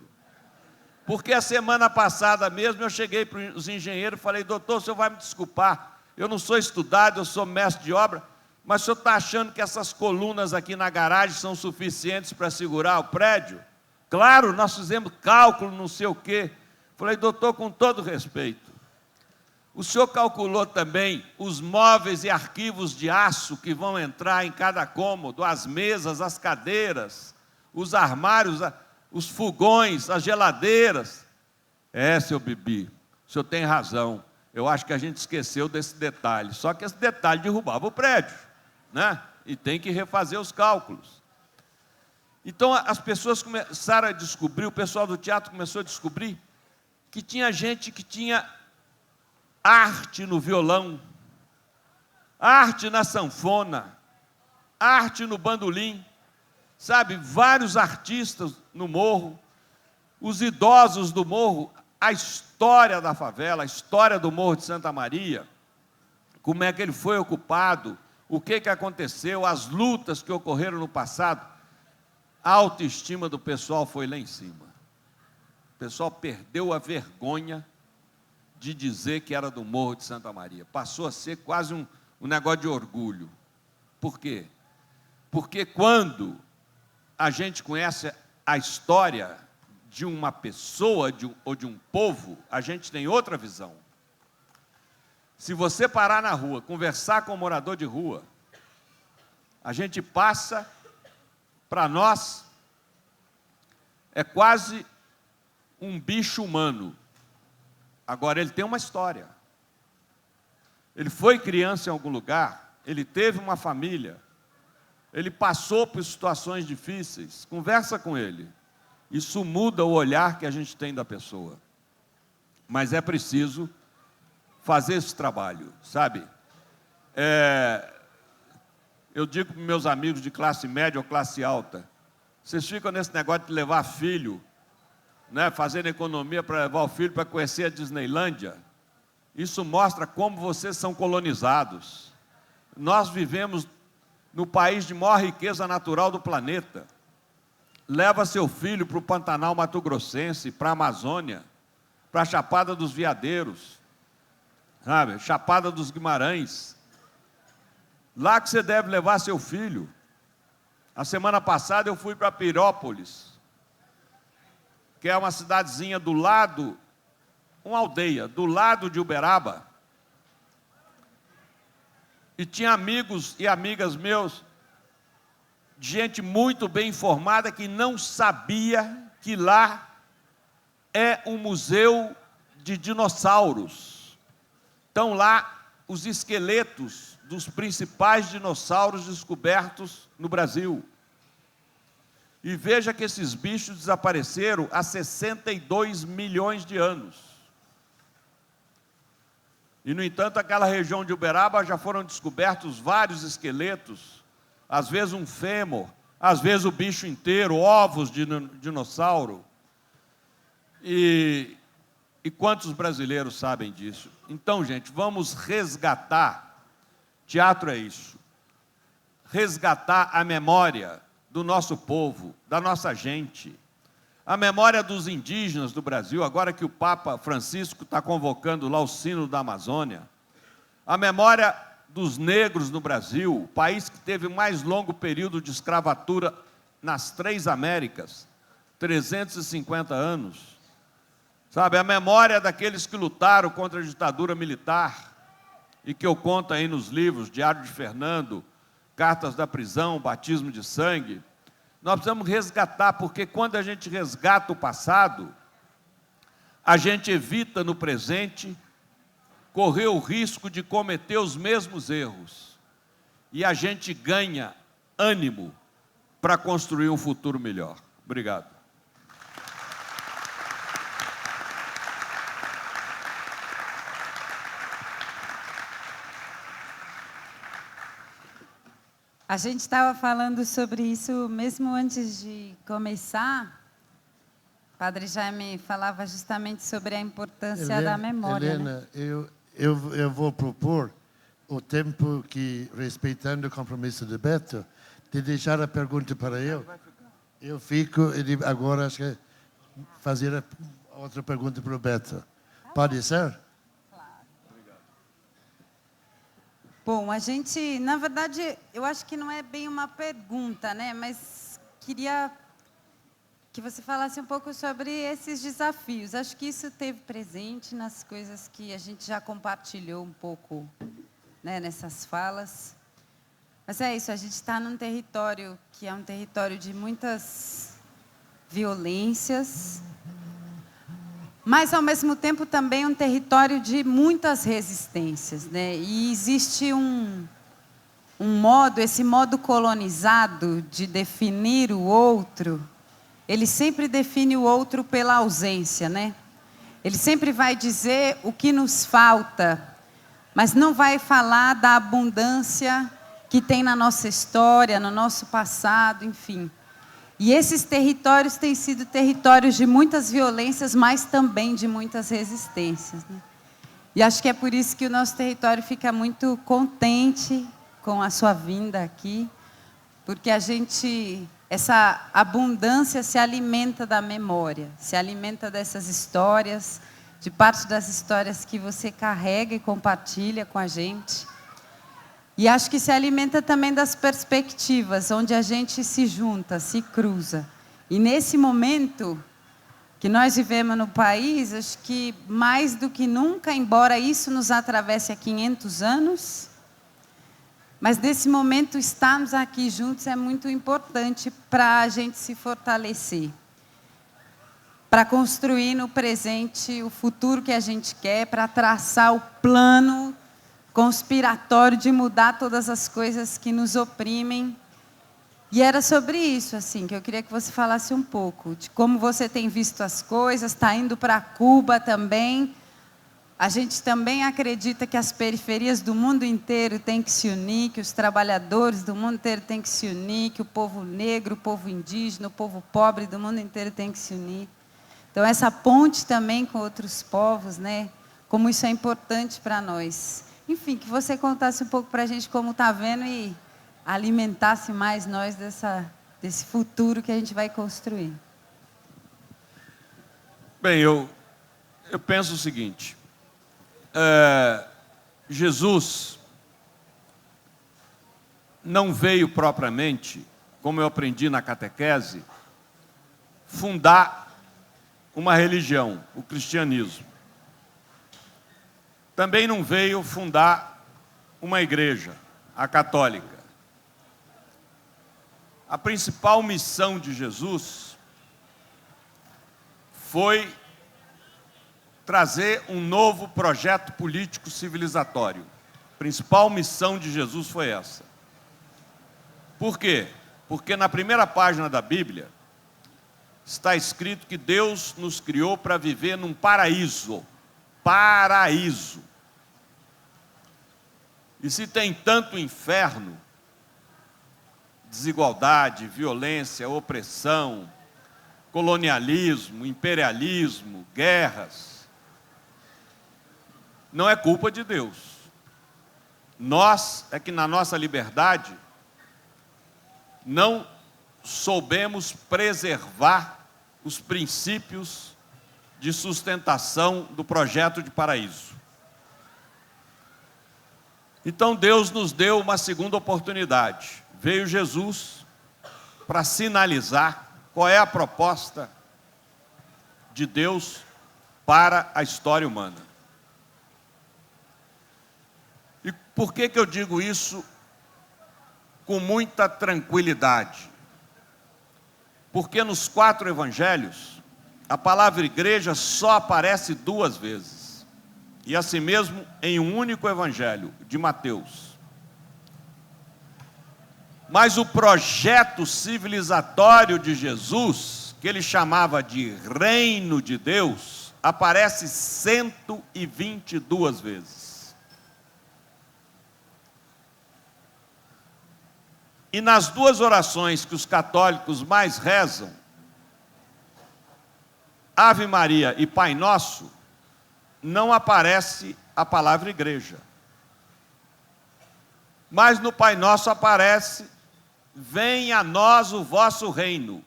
Porque a semana passada mesmo eu cheguei para os engenheiros e falei, doutor, o senhor vai me desculpar, eu não sou estudado, eu sou mestre de obra, mas o senhor está achando que essas colunas aqui na garagem são suficientes para segurar o prédio? Claro, nós fizemos cálculo, não sei o quê. Falei, doutor, com todo respeito, o senhor calculou também os móveis e arquivos de aço que vão entrar em cada cômodo, as mesas, as cadeiras, os armários, os fogões, as geladeiras? Seu Bibi, o senhor tem razão. Eu acho que a gente esqueceu desse detalhe. Só que esse detalhe derrubava o prédio, né? E tem que refazer os cálculos. Então, as pessoas começaram a descobrir, o pessoal do teatro começou a descobrir que tinha gente que tinha arte no violão, arte na sanfona, arte no bandolim, sabe? Vários artistas no morro, os idosos do morro, a história da favela, a história do Morro de Santa Maria, como é que ele foi ocupado, o que aconteceu, as lutas que ocorreram no passado. A autoestima do pessoal foi lá em cima. O pessoal perdeu a vergonha de dizer que era do Morro de Santa Maria. Passou a ser quase um negócio de orgulho. Por quê? Porque quando a gente conhece a história de uma pessoa ou de um povo, a gente tem outra visão. Se você parar na rua, conversar com um morador de rua, a gente passa, para nós, é quase um bicho humano. Agora, ele tem uma história. Ele foi criança em algum lugar, ele teve uma família, ele passou por situações difíceis. Conversa com ele. Isso muda o olhar que a gente tem da pessoa. Mas é preciso fazer esse trabalho, sabe? Eu digo para meus amigos de classe média ou classe alta, vocês ficam nesse negócio de levar filho, né, fazendo economia para levar o filho para conhecer a Disneylândia. Isso mostra como vocês são colonizados. Nós vivemos no país de maior riqueza natural do planeta. leva seu filho para o Pantanal Mato Grossense, para a Amazônia, para a Chapada dos Veadeiros, sabe? Chapada dos Guimarães. Lá que você deve levar seu filho. A semana passada eu fui para Pirópolis, que é uma cidadezinha do lado, uma aldeia, do lado de Uberaba. E tinha amigos e amigas meus, gente muito bem informada, que não sabia que lá é um museu de dinossauros. Estão lá os esqueletos dos principais dinossauros descobertos no Brasil. E veja que esses bichos desapareceram há 62 milhões de anos. E, no entanto, aquela região de Uberaba já foram descobertos vários esqueletos, às vezes um fêmur, às vezes o bicho inteiro, ovos de dinossauro. E quantos brasileiros sabem disso? Então, gente, vamos resgatar. Teatro é isso. Resgatar a memória do nosso povo, da nossa gente. A memória dos indígenas do Brasil, agora que o Papa Francisco está convocando lá o Sínodo da Amazônia. A memória dos negros no Brasil, o país que teve mais longo período de escravatura nas 3 Américas, 350 anos. Sabe, a memória daqueles que lutaram contra a ditadura militar, e que eu conto aí nos livros, Diário de Fernando, Cartas da Prisão, Batismo de Sangue. Nós precisamos resgatar, porque quando a gente resgata o passado, a gente evita no presente correr o risco de cometer os mesmos erros. E a gente ganha ânimo para construir um futuro melhor. Obrigado. A gente estava falando sobre isso mesmo antes de começar. O Padre Jaime falava justamente sobre a importância da memória. Helena, né? eu vou propor o tempo que, respeitando o compromisso de Beto, de deixar a pergunta para eu. Eu fico e agora acho que fazer outra pergunta para o Beto. Pode ser? Bom, a gente, na verdade, eu acho que não é bem uma pergunta, né? Mas queria que você falasse um pouco sobre esses desafios. Acho que isso teve presente nas coisas que a gente já compartilhou um pouco, né, nessas falas. Mas é isso, a gente está num território que é um território de muitas violências, mas, ao mesmo tempo, também um território de muitas resistências, né? E existe esse modo colonizado de definir o outro, ele sempre define o outro pela ausência, né? Ele sempre vai dizer o que nos falta, mas não vai falar da abundância que tem na nossa história, no nosso passado, enfim. E esses territórios têm sido territórios de muitas violências, mas também de muitas resistências, né? E acho que é por isso que o nosso território fica muito contente com a sua vinda aqui, porque essa abundância se alimenta da memória, se alimenta dessas histórias, de parte das histórias que você carrega e compartilha com a gente. E acho que se alimenta também das perspectivas, onde a gente se junta, se cruza. E nesse momento que nós vivemos no país, acho que mais do que nunca, embora isso nos atravesse há 500 anos, mas nesse momento estarmos aqui juntos é muito importante para a gente se fortalecer, para construir no presente o futuro que a gente quer, para traçar o plano conspiratório de mudar todas as coisas que nos oprimem. E era sobre isso, assim, que eu queria que você falasse um pouco, de como você tem visto as coisas, está indo para Cuba também. A gente também acredita que as periferias do mundo inteiro têm que se unir, que os trabalhadores do mundo inteiro têm que se unir, que o povo negro, o povo indígena, o povo pobre do mundo inteiro tem que se unir. Então, essa ponte também com outros povos, né? Como isso é importante para nós. Enfim, que você contasse um pouco para a gente como está vendo e alimentasse mais nós desse futuro que a gente vai construir. Bem, eu penso o seguinte, Jesus não veio propriamente, como eu aprendi na catequese, fundar uma religião, o cristianismo. Também não veio fundar uma igreja, a católica. A principal missão de Jesus foi trazer um novo projeto político civilizatório. A principal missão de Jesus foi essa. Por quê? Porque na primeira página da Bíblia está escrito que Deus nos criou para viver num paraíso. Paraíso. E se tem tanto inferno, desigualdade, violência, opressão, colonialismo, imperialismo, guerras, não é culpa de Deus. Nós é que na nossa liberdade não soubemos preservar os princípios de sustentação do projeto de paraíso. Então Deus nos deu uma segunda oportunidade. Veio Jesus para sinalizar qual é a proposta de Deus para a história humana. E por que eu digo isso com muita tranquilidade? Porque nos 4 evangelhos, a palavra igreja só aparece 2 vezes. E assim mesmo em um único evangelho, de Mateus. Mas o projeto civilizatório de Jesus, que ele chamava de reino de Deus, aparece 122 vezes. E nas 2 orações que os católicos mais rezam, Ave Maria e Pai Nosso, não aparece a palavra igreja. Mas no Pai Nosso aparece: venha a nós o vosso reino.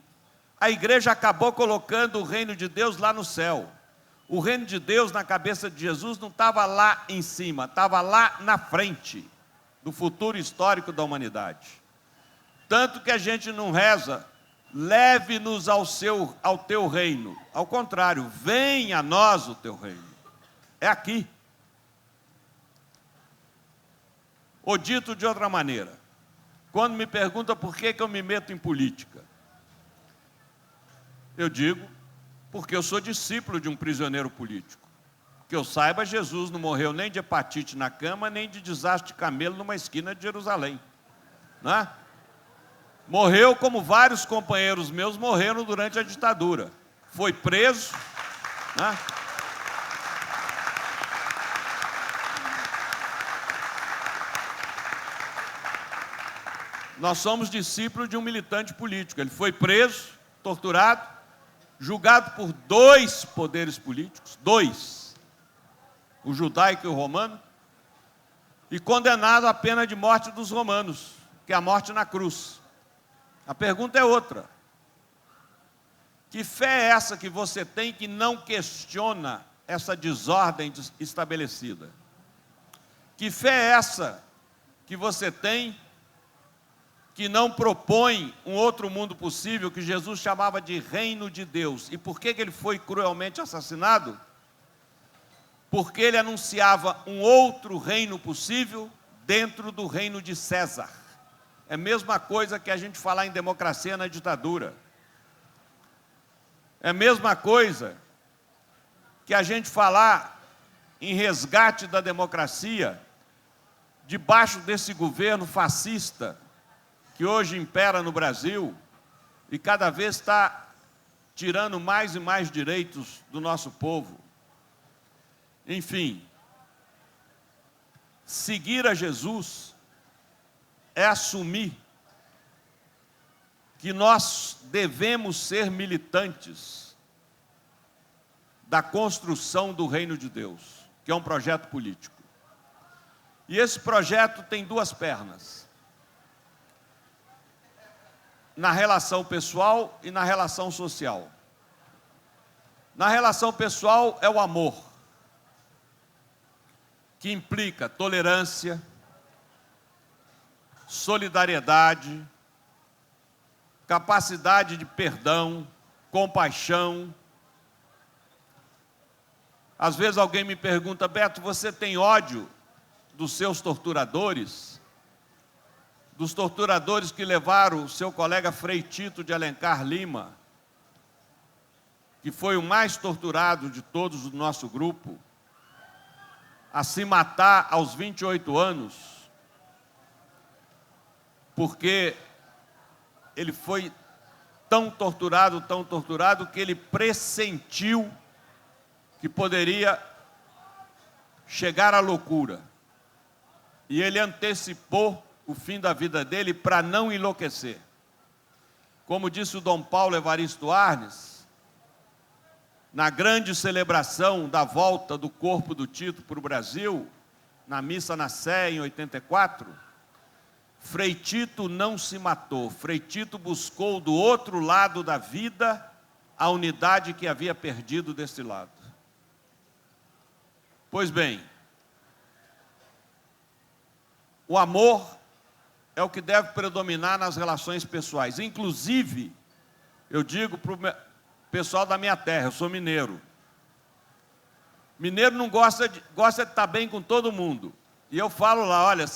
A igreja acabou colocando o reino de Deus lá no céu. O reino de Deus na cabeça de Jesus não estava lá em cima, estava lá na frente do futuro histórico da humanidade. Tanto que a gente não reza, leve-nos ao teu reino. Ao contrário, venha a nós o teu reino. É aqui. Ou dito de outra maneira, quando me perguntam por que eu me meto em política, eu digo, porque eu sou discípulo de um prisioneiro político. Que eu saiba, Jesus não morreu nem de hepatite na cama, nem de desastre de camelo numa esquina de Jerusalém. Né? Morreu como vários companheiros meus morreram durante a ditadura. Foi preso, né? Nós somos discípulos de um militante político. Ele foi preso, torturado, julgado por 2 poderes políticos, 2, o judaico e o romano, e condenado à pena de morte dos romanos, que é a morte na cruz. A pergunta é outra. Que fé é essa que você tem que não questiona essa desordem estabelecida? Que fé é essa que você tem que não propõe um outro mundo possível, que Jesus chamava de reino de Deus? E por que ele foi cruelmente assassinado? Porque ele anunciava um outro reino possível dentro do reino de César. É a mesma coisa que a gente falar em democracia na ditadura. É a mesma coisa que a gente falar em resgate da democracia debaixo desse governo fascista que hoje impera no Brasil e cada vez está tirando mais e mais direitos do nosso povo. Enfim, seguir a Jesus é assumir que nós devemos ser militantes da construção do reino de Deus, que é um projeto político. E esse projeto tem 2 pernas. na relação pessoal e na relação social. Na relação pessoal é o amor, que implica tolerância, solidariedade, capacidade de perdão, compaixão. Às vezes alguém me pergunta: Beto, você tem ódio dos seus torturadores? Dos torturadores que levaram o seu colega Frei Tito de Alencar Lima, que foi o mais torturado de todos do nosso grupo, a se matar aos 28 anos, porque ele foi tão torturado, que ele pressentiu que poderia chegar à loucura. E ele antecipou o fim da vida dele para não enlouquecer. Como disse o Dom Paulo Evaristo Arnes, na grande celebração da volta do corpo do Tito para o Brasil, na missa na Sé, em 84, Frei Tito não se matou. Frei Tito buscou do outro lado da vida a unidade que havia perdido desse lado. Pois bem, o amor é o que deve predominar nas relações pessoais. Inclusive, eu digo para o pessoal da minha terra, eu sou mineiro. Mineiro não gosta de estar bem com todo mundo. E eu falo lá: olha,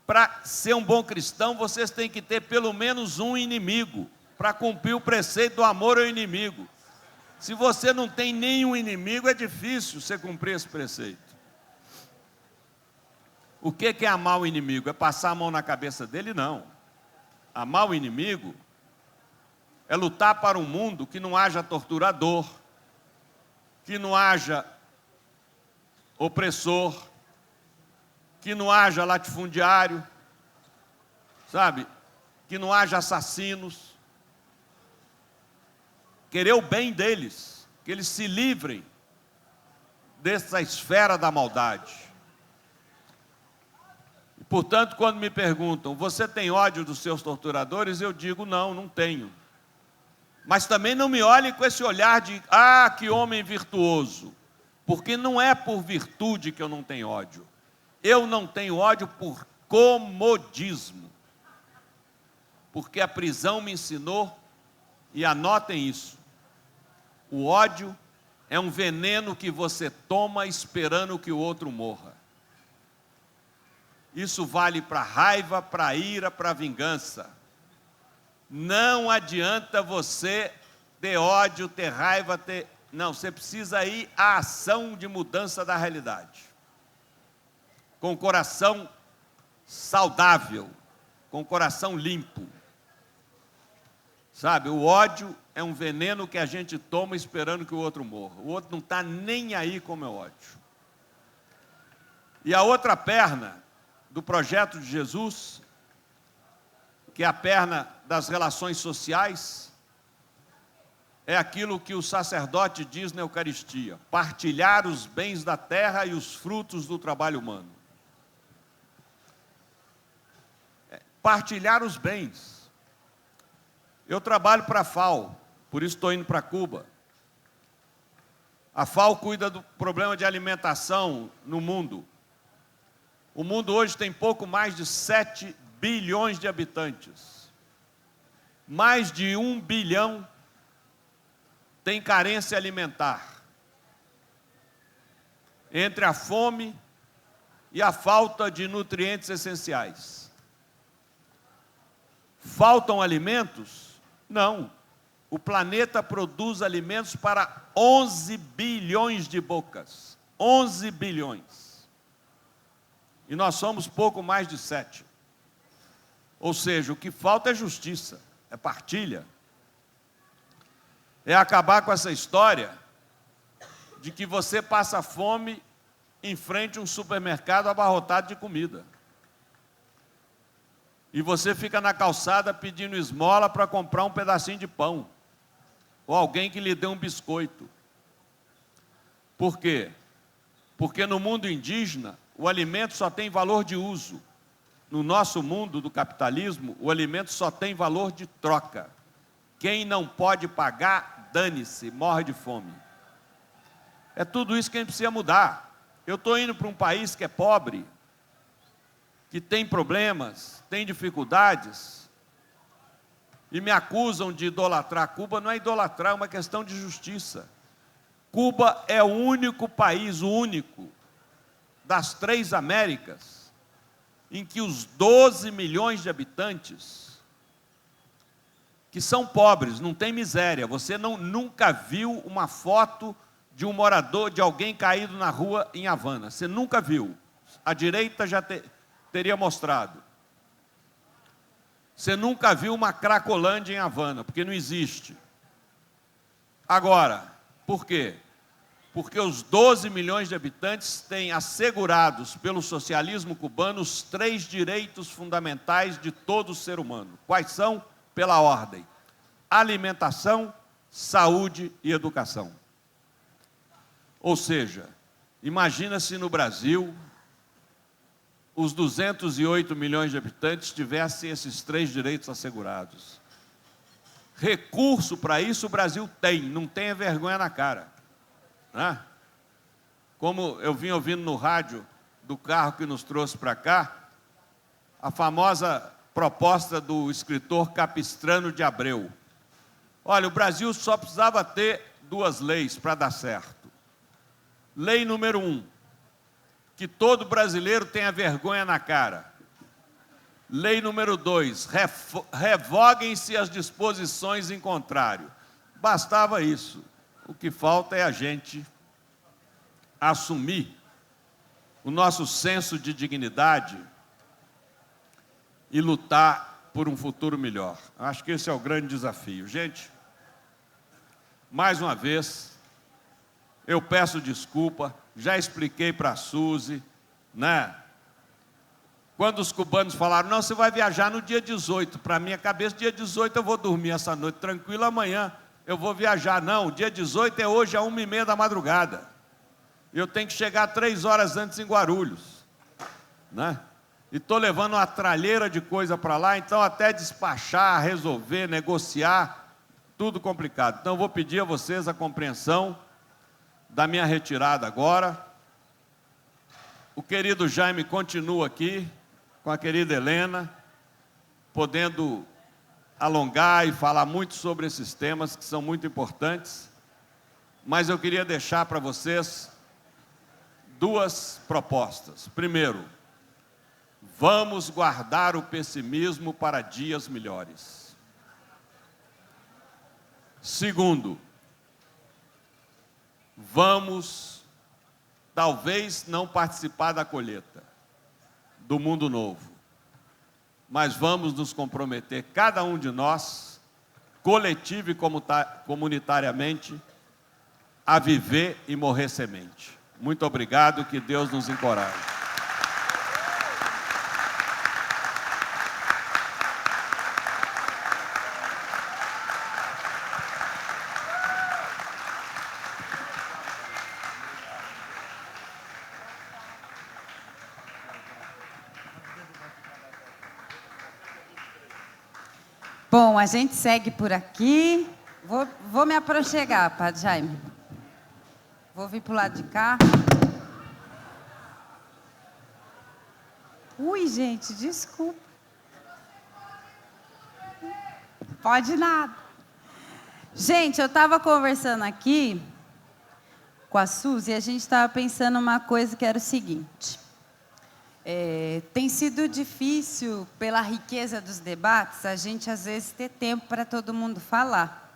para ser um bom cristão, vocês têm que ter pelo menos um inimigo, para cumprir o preceito do amor ao inimigo. Se você não tem nenhum inimigo, é difícil você cumprir esse preceito. O que é amar o inimigo? É passar a mão na cabeça dele? Não. Amar o inimigo é lutar para um mundo que não haja torturador, que não haja opressor, que não haja latifundiário, sabe? Que não haja assassinos. Querer o bem deles, que eles se livrem dessa esfera da maldade. Portanto, quando me perguntam: você tem ódio dos seus torturadores? Eu digo: não, não tenho. Mas também não me olhem com esse olhar de: ah, que homem virtuoso. Porque não é por virtude que eu não tenho ódio. Eu não tenho ódio por comodismo. Porque a prisão me ensinou, e anotem isso: o ódio é um veneno que você toma esperando que o outro morra. Isso vale para a raiva, para a ira, para a vingança. Não adianta você ter ódio, ter raiva, ter... Não, você precisa ir à ação de mudança da realidade. Com o coração saudável, com o coração limpo. Sabe, o ódio é um veneno que a gente toma esperando que o outro morra. O outro não está nem aí com o meu ódio. E a outra perna do projeto de Jesus, que é a perna das relações sociais, é aquilo que o sacerdote diz na Eucaristia: partilhar os bens da terra e os frutos do trabalho humano. Partilhar os bens. Eu trabalho para a FAO, por isso estou indo para Cuba. A FAO cuida do problema de alimentação no mundo. O mundo hoje tem pouco mais de 7 bilhões de habitantes. Mais de 1 bilhão tem carência alimentar. Entre a fome e a falta de nutrientes essenciais. Faltam alimentos? Não. O planeta produz alimentos para 11 bilhões de bocas. 11 bilhões. E nós somos pouco mais de 7. Ou seja, o que falta é justiça, é partilha. É acabar com essa história de que você passa fome em frente a um supermercado abarrotado de comida. E você fica na calçada pedindo esmola para comprar um pedacinho de pão. Ou alguém que lhe dê um biscoito. Por quê? Porque no mundo indígena, o alimento só tem valor de uso. no nosso mundo do capitalismo, o alimento só tem valor de troca. Quem não pode pagar, dane-se, morre de fome. É tudo isso que a gente precisa mudar. Eu estou indo para um país que é pobre, que tem problemas, tem dificuldades, e me acusam de idolatrar Cuba. Não é idolatrar, é uma questão de justiça. Cuba é o único país, o único, das 3 Américas, em que os 12 milhões de habitantes, que são pobres, não tem miséria. Você nunca viu uma foto de um morador, de alguém caído na rua em Havana. Você nunca viu. A direita já teria mostrado. Você nunca viu uma Cracolândia em Havana, porque não existe. Agora, por quê? Porque os 12 milhões de habitantes têm assegurados pelo socialismo cubano os 3 direitos fundamentais de todo ser humano. Quais são? Pela ordem: alimentação, saúde e educação. Ou seja, imagina se no Brasil os 208 milhões de habitantes tivessem esses 3 direitos assegurados. Recurso para isso o Brasil tem, não tenha vergonha na cara. Né? Como eu vim ouvindo no rádio do carro que nos trouxe para cá, a famosa proposta do escritor Capistrano de Abreu. Olha, o Brasil só precisava ter 2 leis para dar certo. Lei número 1, que todo brasileiro tenha vergonha na cara. Lei número 2, revoguem-se as disposições em contrário. Bastava isso. O que falta é a gente assumir o nosso senso de dignidade e lutar por um futuro melhor. Acho que esse é o grande desafio. Gente, mais uma vez, eu peço desculpa, já expliquei para a Suzy, né? Quando os cubanos falaram, não, você vai viajar no dia 18, para minha cabeça, dia 18 eu vou dormir essa noite tranquilo, amanhã eu vou viajar. Não, o dia 18 é hoje, às 1h30 da madrugada. Eu tenho que chegar 3 horas antes em Guarulhos, né? E estou levando uma tralheira de coisa para lá, então até despachar, resolver, negociar, tudo complicado. Então eu vou pedir a vocês a compreensão da minha retirada agora. O querido Jaime continua aqui, com a querida Helena, podendo alongar e falar muito sobre esses temas que são muito importantes, mas eu queria deixar para vocês 2 propostas. Primeiro, vamos guardar o pessimismo para dias melhores. Segundo, vamos, talvez, não participar da colheita do mundo novo, mas vamos nos comprometer, cada um de nós, coletivo e comunitariamente, a viver e morrer semente. Muito obrigado, que Deus nos encoraje. Bom, a gente segue por aqui. Vou me aproxegar, Padre Jaime. Vou vir para o lado de cá. Ui, gente, desculpa. Pode nada. Gente, eu estava conversando aqui com a Suzy e a gente estava pensando uma coisa que era o seguinte. Tem sido difícil, pela riqueza dos debates, a gente às vezes ter tempo para todo mundo falar.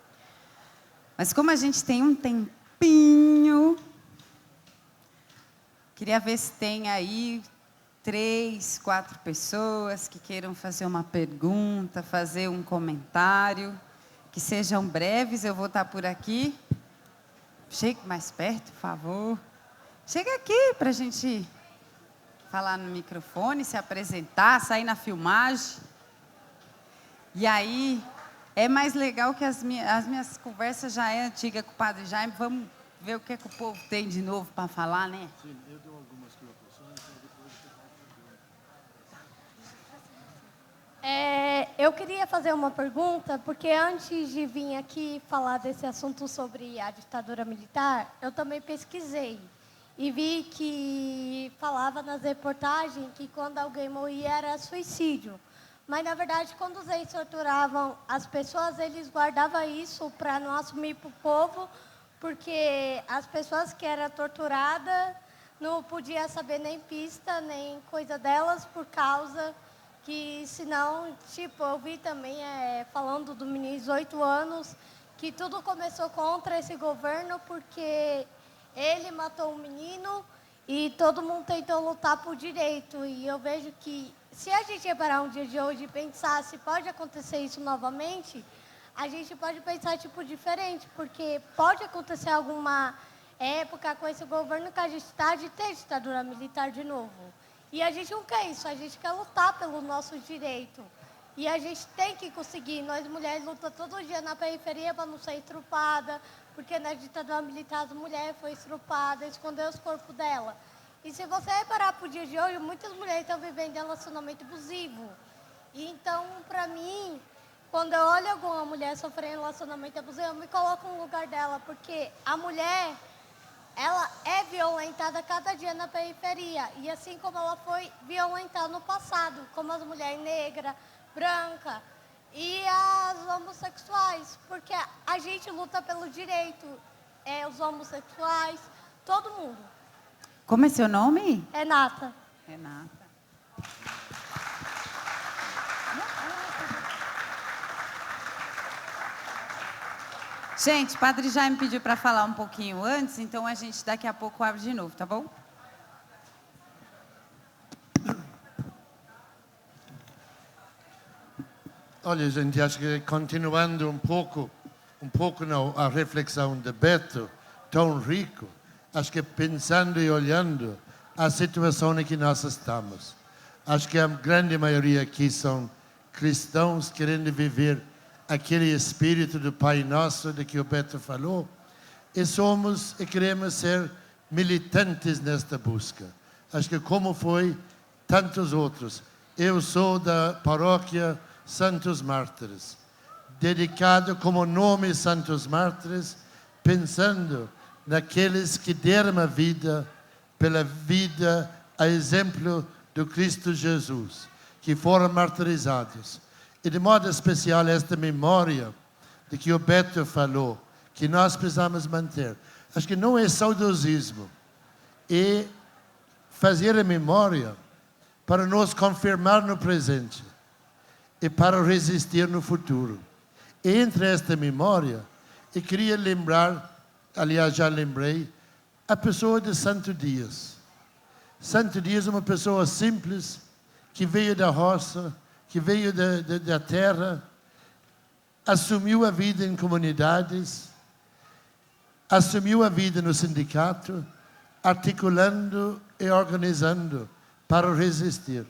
Mas como a gente tem um tempinho, queria ver se tem aí 3, 4 pessoas que queiram fazer uma pergunta, fazer um comentário, que sejam breves. Eu vou estar por aqui. Chegue mais perto, por favor. Chega aqui para a gente falar no microfone, se apresentar, sair na filmagem. E aí, é mais legal que as minhas conversas já é antiga com o Padre Jaime. Vamos ver o que, é que o povo tem de novo para falar, né? Sim, eu dou algumas colocações, depois você Eu queria fazer uma pergunta, porque antes de vir aqui falar desse assunto sobre a ditadura militar, eu também pesquisei. E vi que falava nas reportagens que quando alguém morria era suicídio. Mas, na verdade, quando os reis torturavam as pessoas, eles guardavam isso para não assumir para o povo, porque as pessoas que eram torturadas não podiam saber nem pista, nem coisa delas, por causa que, senão, tipo, eu vi também, falando do menino de 8 anos, que tudo começou contra esse governo, porque ele matou um menino e todo mundo tentou lutar por direito. E eu vejo que, se a gente reparar um dia de hoje e pensar se pode acontecer isso novamente, a gente pode pensar tipo diferente, porque pode acontecer alguma época com esse governo que a gente está de ter ditadura militar de novo. E a gente não quer isso, a gente quer lutar pelo nosso direito. E a gente tem que conseguir. Nós mulheres lutamos todo dia na periferia para não ser estrupada, porque na ditadura militar as mulheres foram estrupadas, escondeu os corpos dela. E se você reparar para o dia de hoje, muitas mulheres estão vivendo em relacionamento abusivo. E então, para mim, quando eu olho alguma mulher sofrendo relacionamento abusivo, eu me coloco no lugar dela, porque a mulher, ela é violentada cada dia na periferia. E assim como ela foi violentada no passado, como as mulheres negras, brancas e as homossexuais. Porque a gente luta pelo direito, os homossexuais, todo mundo. Como é seu nome? Renata. Renata. Gente, Padre Jaime pediu para falar um pouquinho antes, então a gente daqui a pouco abre de novo, tá bom? Olha, gente, acho que continuando um pouco não, a reflexão de Beto, tão rico, acho que pensando e olhando a situação em que nós estamos, acho que a grande maioria aqui são cristãos querendo viver aquele espírito do Pai Nosso de que o Beto falou, e queremos ser militantes nesta busca. Acho que como foi tantos outros. Eu sou da paróquia Santos Mártires, dedicado como nome Santos Mártires, pensando naqueles que deram a vida pela vida, a exemplo do Cristo Jesus, que foram martirizados. E de modo especial esta memória de que o Beto falou, que nós precisamos manter. Acho que não é saudosismo, é fazer a memória para nos confirmar no presente e para resistir no futuro. E entre esta memória, eu queria lembrar, aliás já lembrei, a pessoa de Santo Dias. Santo Dias é uma pessoa simples, que veio da roça, que veio da terra, assumiu a vida em comunidades, assumiu a vida no sindicato, articulando e organizando para resistir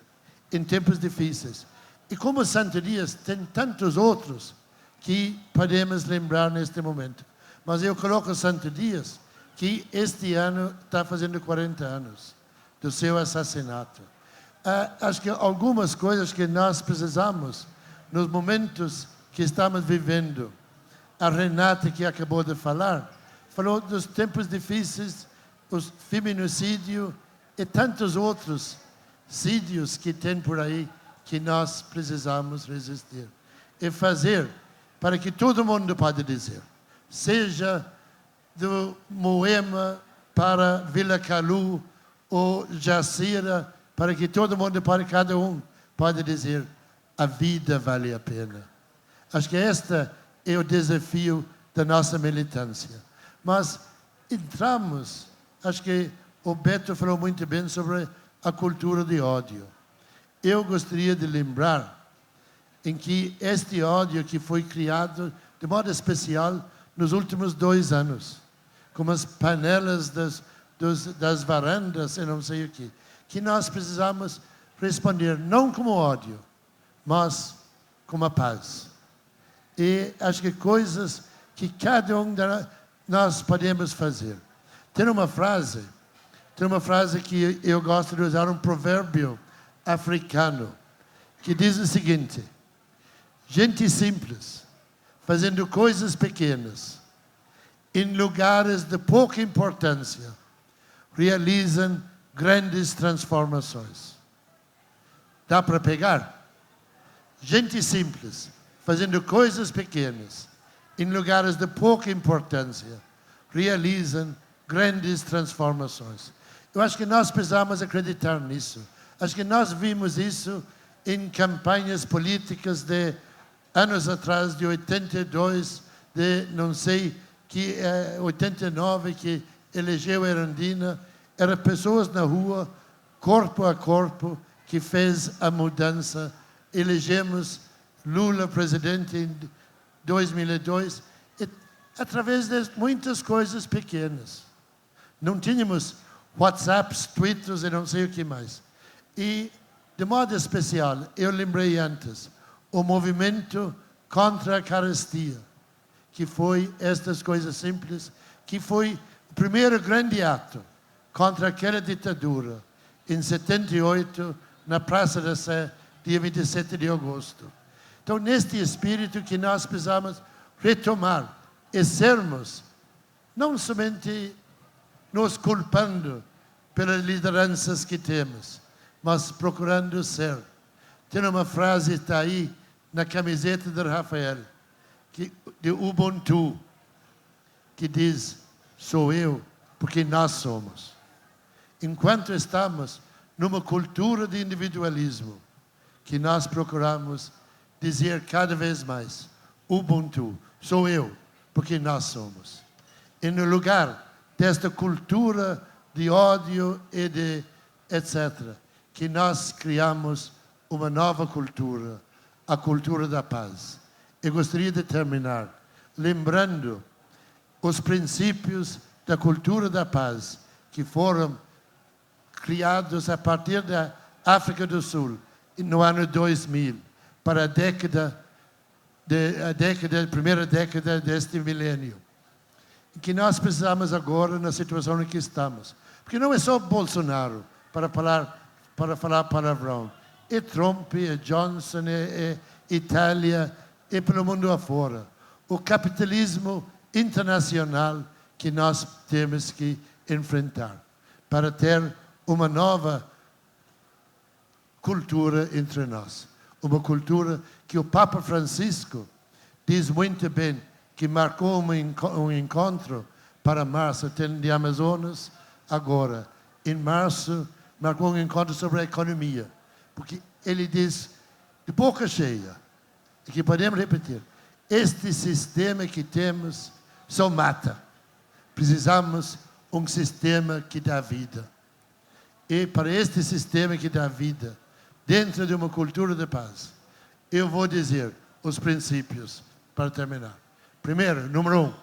em tempos difíceis. E como Santo Dias, tem tantos outros que podemos lembrar neste momento. Mas eu coloco Santo Dias, que este ano está fazendo 40 anos do seu assassinato. Acho que algumas coisas que nós precisamos, nos momentos que estamos vivendo, a Renata, que acabou de falar, falou dos tempos difíceis, os feminicídio e tantos outros sídios que tem por aí, que nós precisamos resistir. E fazer para que todo mundo pode dizer, seja do Moema para Vila Calu ou Jacira, para que todo mundo, para cada um, pode dizer, a vida vale a pena. Acho que este é o desafio da nossa militância. Mas entramos, acho que o Beto falou muito bem sobre a cultura de ódio. Eu gostaria de lembrar em que este ódio que foi criado de modo especial nos últimos 2 anos, como as panelas das varandas e não sei o quê, que nós precisamos responder não como ódio, mas como a paz. E acho que coisas que cada um de nós podemos fazer. Tem uma frase que eu gosto de usar, um provérbio africano, que diz o seguinte: gente simples, fazendo coisas pequenas, em lugares de pouca importância, realizam grandes transformações. Dá para pegar? Gente simples, fazendo coisas pequenas, em lugares de pouca importância, realizam grandes transformações. Eu acho que nós precisamos acreditar nisso. Acho que nós vimos isso em campanhas políticas de anos atrás, de 82, de não sei, que 89, que elegeu a Erundina. Eram pessoas na rua, corpo a corpo, que fez a mudança. Elegemos Lula presidente em 2002, através de muitas coisas pequenas. Não tínhamos WhatsApps, Twitters e não sei o que mais. E, de modo especial, eu lembrei antes, o movimento contra a carestia, que foi estas coisas simples, que foi o primeiro grande ato contra aquela ditadura, em 78, na Praça da Sé, dia 27 de agosto. Então, neste espírito que nós precisamos retomar e sermos, não somente nos culpando pelas lideranças que temos, mas procurando ser. Tem uma frase que está aí na camiseta de Rafael, de Ubuntu, que diz: sou eu, porque nós somos. Enquanto estamos numa cultura de individualismo, que nós procuramos dizer cada vez mais: Ubuntu, sou eu, porque nós somos. E no lugar desta cultura de ódio e de etc., que nós criamos uma nova cultura, a cultura da paz. Eu gostaria de terminar lembrando os princípios da cultura da paz, que foram criados a partir da África do Sul, no ano 2000, para a primeira década deste milênio. Que nós precisamos agora na situação em que estamos. Porque não é só Bolsonaro para falar palavrão. É Trump, é Johnson, é Itália, e pelo mundo afora. O capitalismo internacional que nós temos que enfrentar para ter uma nova cultura entre nós. Uma cultura que o Papa Francisco diz muito bem, que marcou um encontro para março, tem de Amazonas agora. Em março, marcou um encontro sobre a economia. Porque ele diz, de boca cheia, e que podemos repetir, este sistema que temos só mata. Precisamos um sistema que dá vida. E para este sistema que dá vida, dentro de uma cultura de paz, eu vou dizer os princípios para terminar. Primeiro, número 1,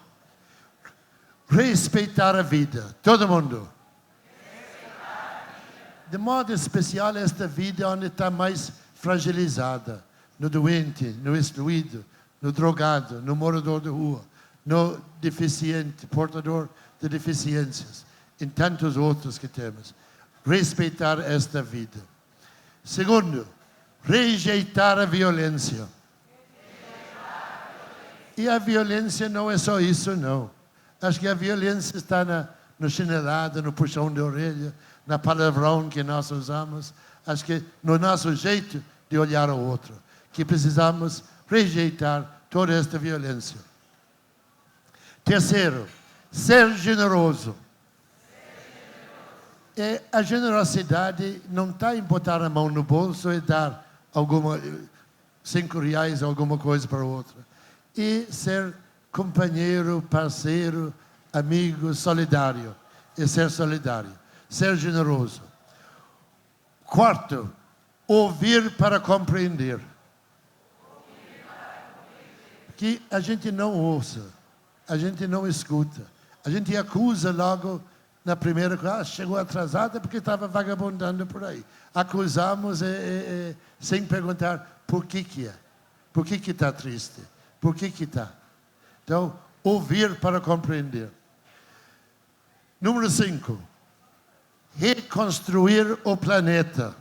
respeitar a vida. Todo mundo. De modo especial, esta vida onde está mais fragilizada. No doente, no excluído, no drogado, no morador de rua, no deficiente, portador de deficiências, em tantos outros que temos. Respeitar esta vida. Segundo, rejeitar a violência. E a violência não é só isso, não. Acho que a violência está no chinelada, no puxão de orelha, na palavrão que nós usamos. Acho que no nosso jeito de olhar ao outro, que precisamos rejeitar toda esta violência. Terceiro, ser generoso. E a generosidade não está em botar a mão no bolso e dar 5 reais, alguma coisa para outra. E ser companheiro, parceiro, amigo, solidário. E ser solidário. Ser generoso. Quarto, ouvir para compreender. Que a gente não ouça, a gente não escuta. A gente acusa logo na primeira coisa, chegou atrasada porque estava vagabundando por aí. Acusamos sem perguntar por que é. Por que está triste? Por que está? Então, ouvir para compreender. Número 5. Reconstruir o planeta.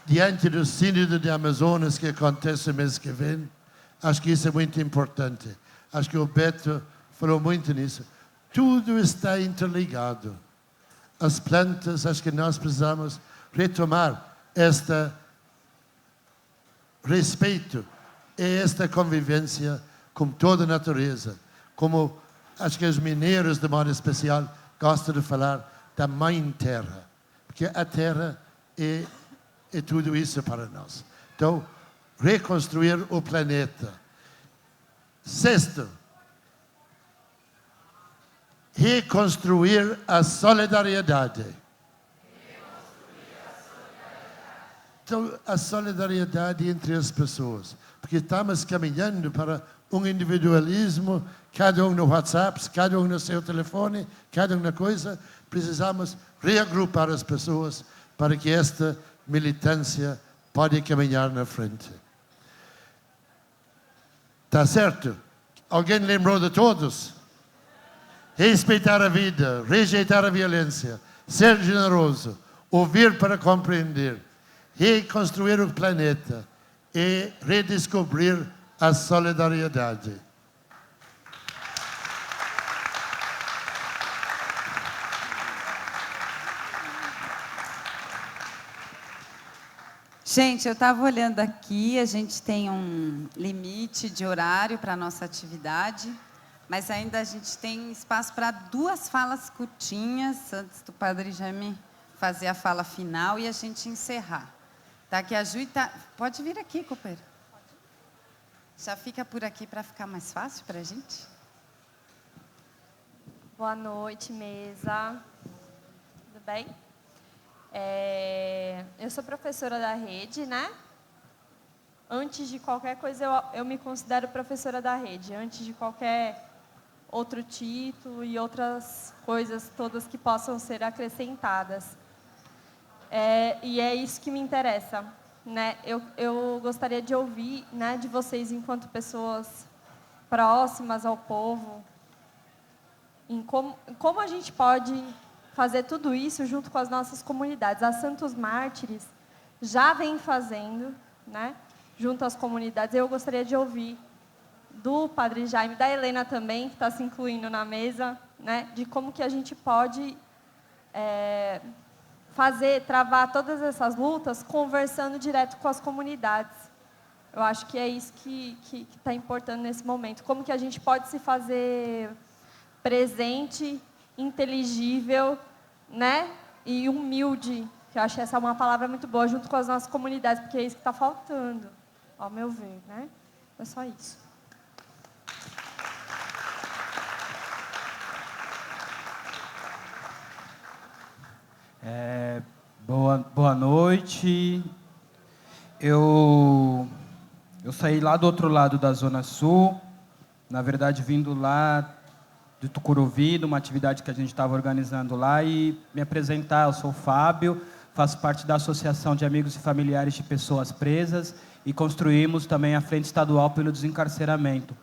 diante do Sínodo de Amazonas que acontece mês que vem. Acho que isso é muito importante. Acho que o Beto falou muito nisso. Tudo está interligado. As plantas, acho que nós precisamos retomar este respeito e esta convivência com toda a natureza. Como acho que os mineiros, de modo especial, gostam de falar da Mãe Terra. Porque a Terra é tudo isso para nós. Então, reconstruir o planeta. Sexto, reconstruir a solidariedade. Então, a solidariedade entre as pessoas. Porque estamos caminhando para um individualismo, cada um no WhatsApp, cada um no seu telefone, cada um na coisa. Precisamos reagrupar as pessoas para que esta militância pode caminhar na frente. Está certo? Alguém lembrou de todos? Respeitar a vida, rejeitar a violência, ser generoso, ouvir para compreender, reconstruir o planeta e redescobrir a solidariedade. Gente, eu estava olhando aqui, a gente tem um limite de horário para a nossa atividade, mas ainda a gente tem espaço para 2 falas curtinhas, antes do Padre Jaime fazer a fala final e a gente encerrar. Tá, que a Ju tá... Pode vir aqui, companheiro. Já fica por aqui para ficar mais fácil para a gente. Boa noite, mesa. Tudo bem? Eu sou professora da rede, né? Antes de qualquer coisa, eu me considero professora da rede. Antes de qualquer outro título e outras coisas todas que possam ser acrescentadas. E é isso que me interessa, né? Eu gostaria de ouvir, né, de vocês, enquanto pessoas próximas ao povo, em como a gente pode fazer tudo isso junto com as nossas comunidades. A Santos Mártires já vem fazendo, né, junto às comunidades. Eu gostaria de ouvir do Padre Jaime, da Helena também, que está se incluindo na mesa, né, de como que a gente pode travar todas essas lutas conversando direto com as comunidades. Eu acho que é isso que está importando nesse momento. Como que a gente pode se fazer presente, inteligível, né, e humilde, que eu acho essa uma palavra muito boa, junto com as nossas comunidades, porque é isso que está faltando, ao meu ver, né? É só isso. Boa noite. Eu saí lá do outro lado da Zona Sul, na verdade vindo lá de Tucuruvi, de uma atividade que a gente estava organizando lá, e me apresentar. Eu sou o Fábio, faço parte da Associação de Amigos e Familiares de Pessoas Presas e construímos também a Frente Estadual pelo Desencarceramento.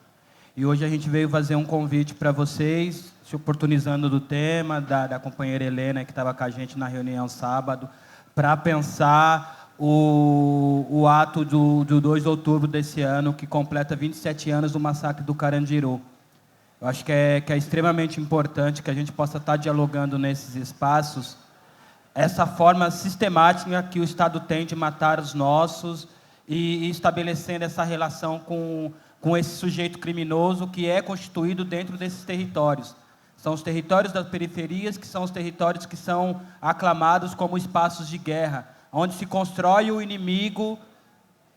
E hoje a gente veio fazer um convite para vocês, se oportunizando do tema da companheira Helena, que estava com a gente na reunião sábado, para pensar o ato do 2 de outubro desse ano, que completa 27 anos do massacre do Carandiru. Eu acho que é extremamente importante que a gente possa estar dialogando nesses espaços essa forma sistemática que o Estado tem de matar os nossos e estabelecendo essa relação com esse sujeito criminoso que é constituído dentro desses territórios. São os territórios das periferias, que são os territórios que são aclamados como espaços de guerra, onde se constrói o inimigo,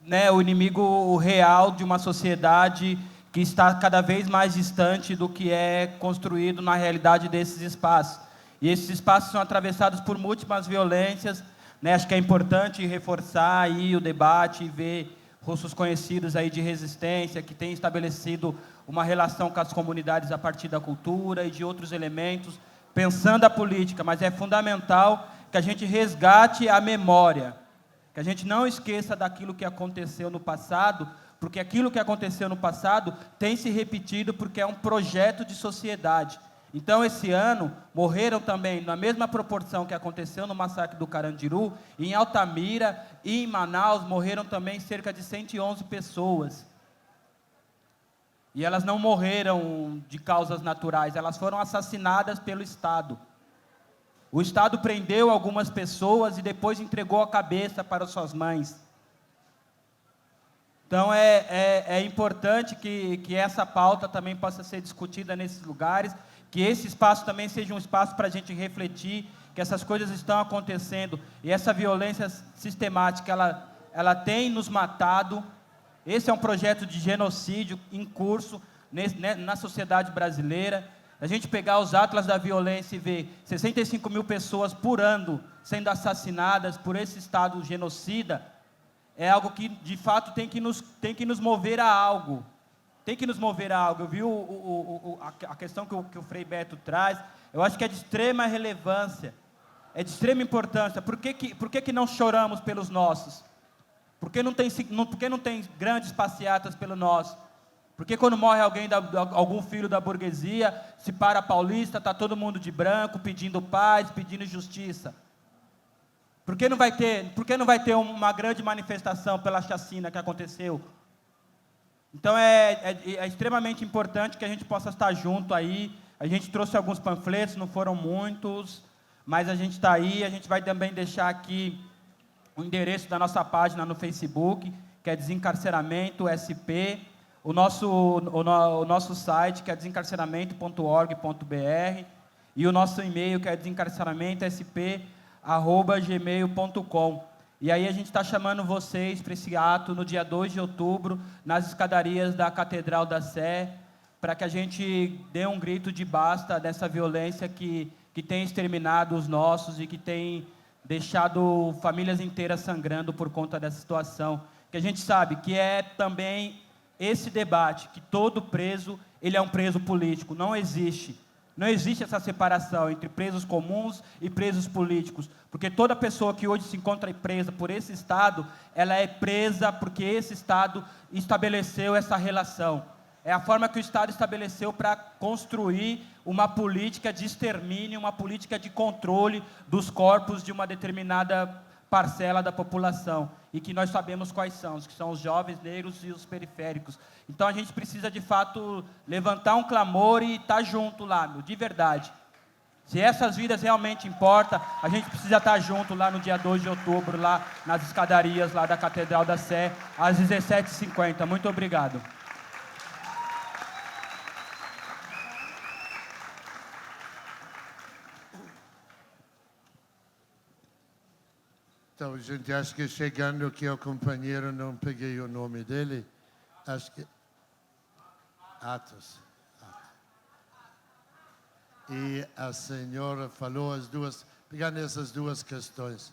né, o inimigo real de uma sociedade que está cada vez mais distante do que é construído na realidade desses espaços. E esses espaços são atravessados por múltiplas violências, né? Acho que é importante reforçar aí o debate e ver rostos conhecidos aí de resistência, que têm estabelecido uma relação com as comunidades a partir da cultura e de outros elementos, pensando a política, mas é fundamental que a gente resgate a memória, que a gente não esqueça daquilo que aconteceu no passado, porque aquilo que aconteceu no passado tem se repetido porque é um projeto de sociedade. Então, esse ano, morreram também, na mesma proporção que aconteceu no massacre do Carandiru, em Altamira e em Manaus, morreram também cerca de 111 pessoas. E elas não morreram de causas naturais, elas foram assassinadas pelo Estado. O Estado prendeu algumas pessoas e depois entregou a cabeça para suas mães. Então, é importante que essa pauta também possa ser discutida nesses lugares, que esse espaço também seja um espaço para a gente refletir, que essas coisas estão acontecendo, e essa violência sistemática, ela tem nos matado. Esse é um projeto de genocídio em curso na sociedade brasileira. A gente pegar os atlas da violência e ver 65 mil pessoas por ano sendo assassinadas por esse Estado genocida, é algo que, de fato, tem que nos mover a algo. Tem que nos mover a algo. Eu vi a questão que o Frei Beto traz, eu acho que é de extrema relevância, é de extrema importância. Por que não choramos pelos nossos? Por que não tem grandes passeatas pelo nosso? Porque quando morre algum filho da burguesia, se para a Paulista, está todo mundo de branco, pedindo paz, pedindo justiça? Por que não vai ter uma grande manifestação pela chacina que aconteceu? Então é extremamente importante que a gente possa estar junto aí. A gente trouxe alguns panfletos, não foram muitos, mas a gente está aí. A gente vai também deixar aqui o endereço da nossa página no Facebook, que é Desencarceramento SP. O nosso site, que é desencarceramento.org.br, e o nosso e-mail, que é desencarceramentosp@gmail.com. E aí a gente está chamando vocês para esse ato no dia 2 de outubro, nas escadarias da Catedral da Sé, para que a gente dê um grito de basta dessa violência que tem exterminado os nossos e que tem deixado famílias inteiras sangrando por conta dessa situação. Que a gente sabe que é também esse debate, que todo preso, ele é um preso político. Não existe essa separação entre presos comuns e presos políticos, porque toda pessoa que hoje se encontra presa por esse Estado, ela é presa porque esse Estado estabeleceu essa relação. É a forma que o Estado estabeleceu para construir uma política de extermínio, uma política de controle dos corpos de uma determinada parcela da população, e que nós sabemos quais são, que são os jovens negros e os periféricos. Então a gente precisa, de fato, levantar um clamor e estar junto lá, de verdade. Se essas vidas realmente importam, a gente precisa estar junto lá no dia 2 de outubro, lá nas escadarias lá da Catedral da Sé, às 17h50. Muito obrigado. Então, gente, acho que chegando aqui ao companheiro, não peguei o nome dele, acho que... Atos. E a senhora falou pegando essas duas questões.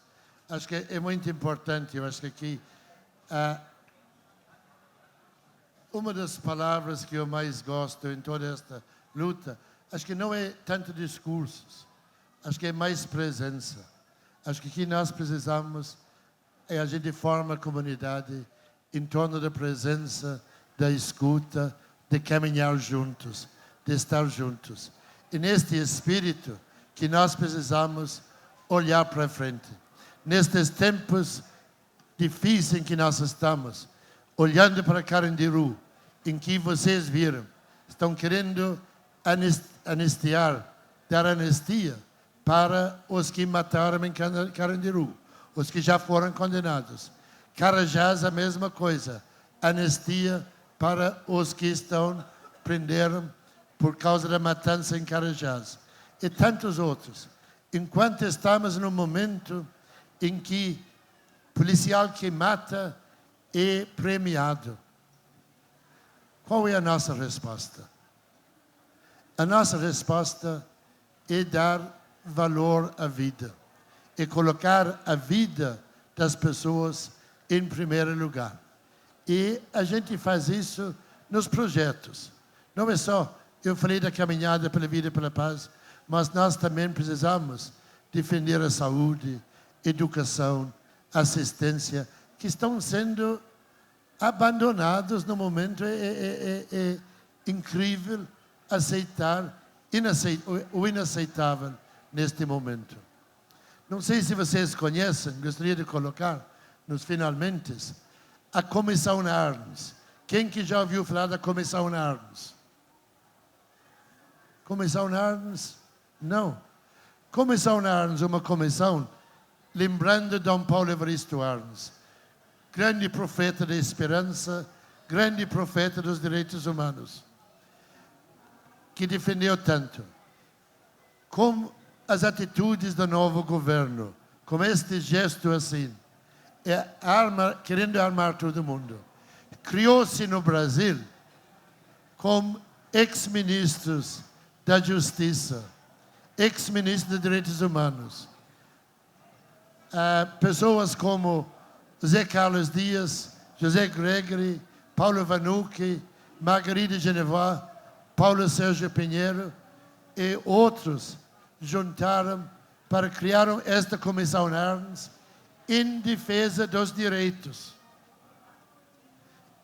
Acho que é muito importante, eu acho que aqui, uma das palavras que eu mais gosto em toda esta luta, acho que não é tanto discursos, acho que é mais presença. Acho que aqui nós precisamos, a gente forma a comunidade em torno da presença, da escuta, de caminhar juntos, de estar juntos. E neste espírito que nós precisamos olhar para frente. Nestes tempos difíceis em que nós estamos, olhando para Carandiru, em que vocês viram, estão querendo anistiar, dar anistia para os que mataram em Carandiru, os que já foram condenados. Carajás, a mesma coisa, anistia para os que prenderam por causa da matança em Carajás. E tantos outros. Enquanto estamos num momento em que policial que mata é premiado, qual é a nossa resposta? A nossa resposta é dar valor à vida e colocar a vida das pessoas em primeiro lugar. E a gente faz isso nos projetos. Não é só, eu falei da caminhada pela vida e pela paz, mas nós também precisamos defender a saúde, educação, assistência, que estão sendo abandonados no momento. É incrível aceitar o inaceitável neste momento. Não sei se vocês conhecem, gostaria de colocar nos finalmente, a Comissão Arns. Quem que já ouviu falar da Comissão Arns? Comissão Arns? Não. Comissão Arns é uma comissão lembrando Dom Paulo Evaristo Arns, grande profeta da esperança, grande profeta dos direitos humanos, que defendeu tanto. Como as atitudes do novo governo, como este gesto assim, querendo armar todo mundo. Criou-se no Brasil com ex-ministros da Justiça, ex-ministros de Direitos Humanos, pessoas como José Carlos Dias, José Gregory, Paulo Vanucci, Margarida Genevois, Paulo Sérgio Pinheiro e outros juntaram para criar esta Comissão Arns em defesa dos direitos.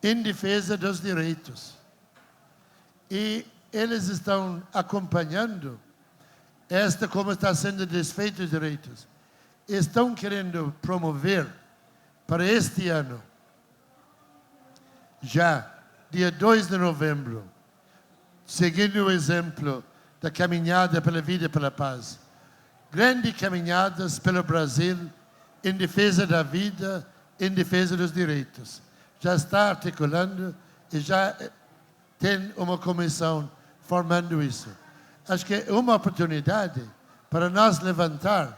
Em defesa dos direitos. E eles estão acompanhando como está sendo desfeito os direitos. Estão querendo promover para este ano, já, dia 2 de novembro, seguindo o exemplo da caminhada pela vida e pela paz, grandes caminhadas pelo Brasil em defesa da vida, em defesa dos direitos. Já está articulando e já tem uma comissão formando isso. Acho que é uma oportunidade para nós levantar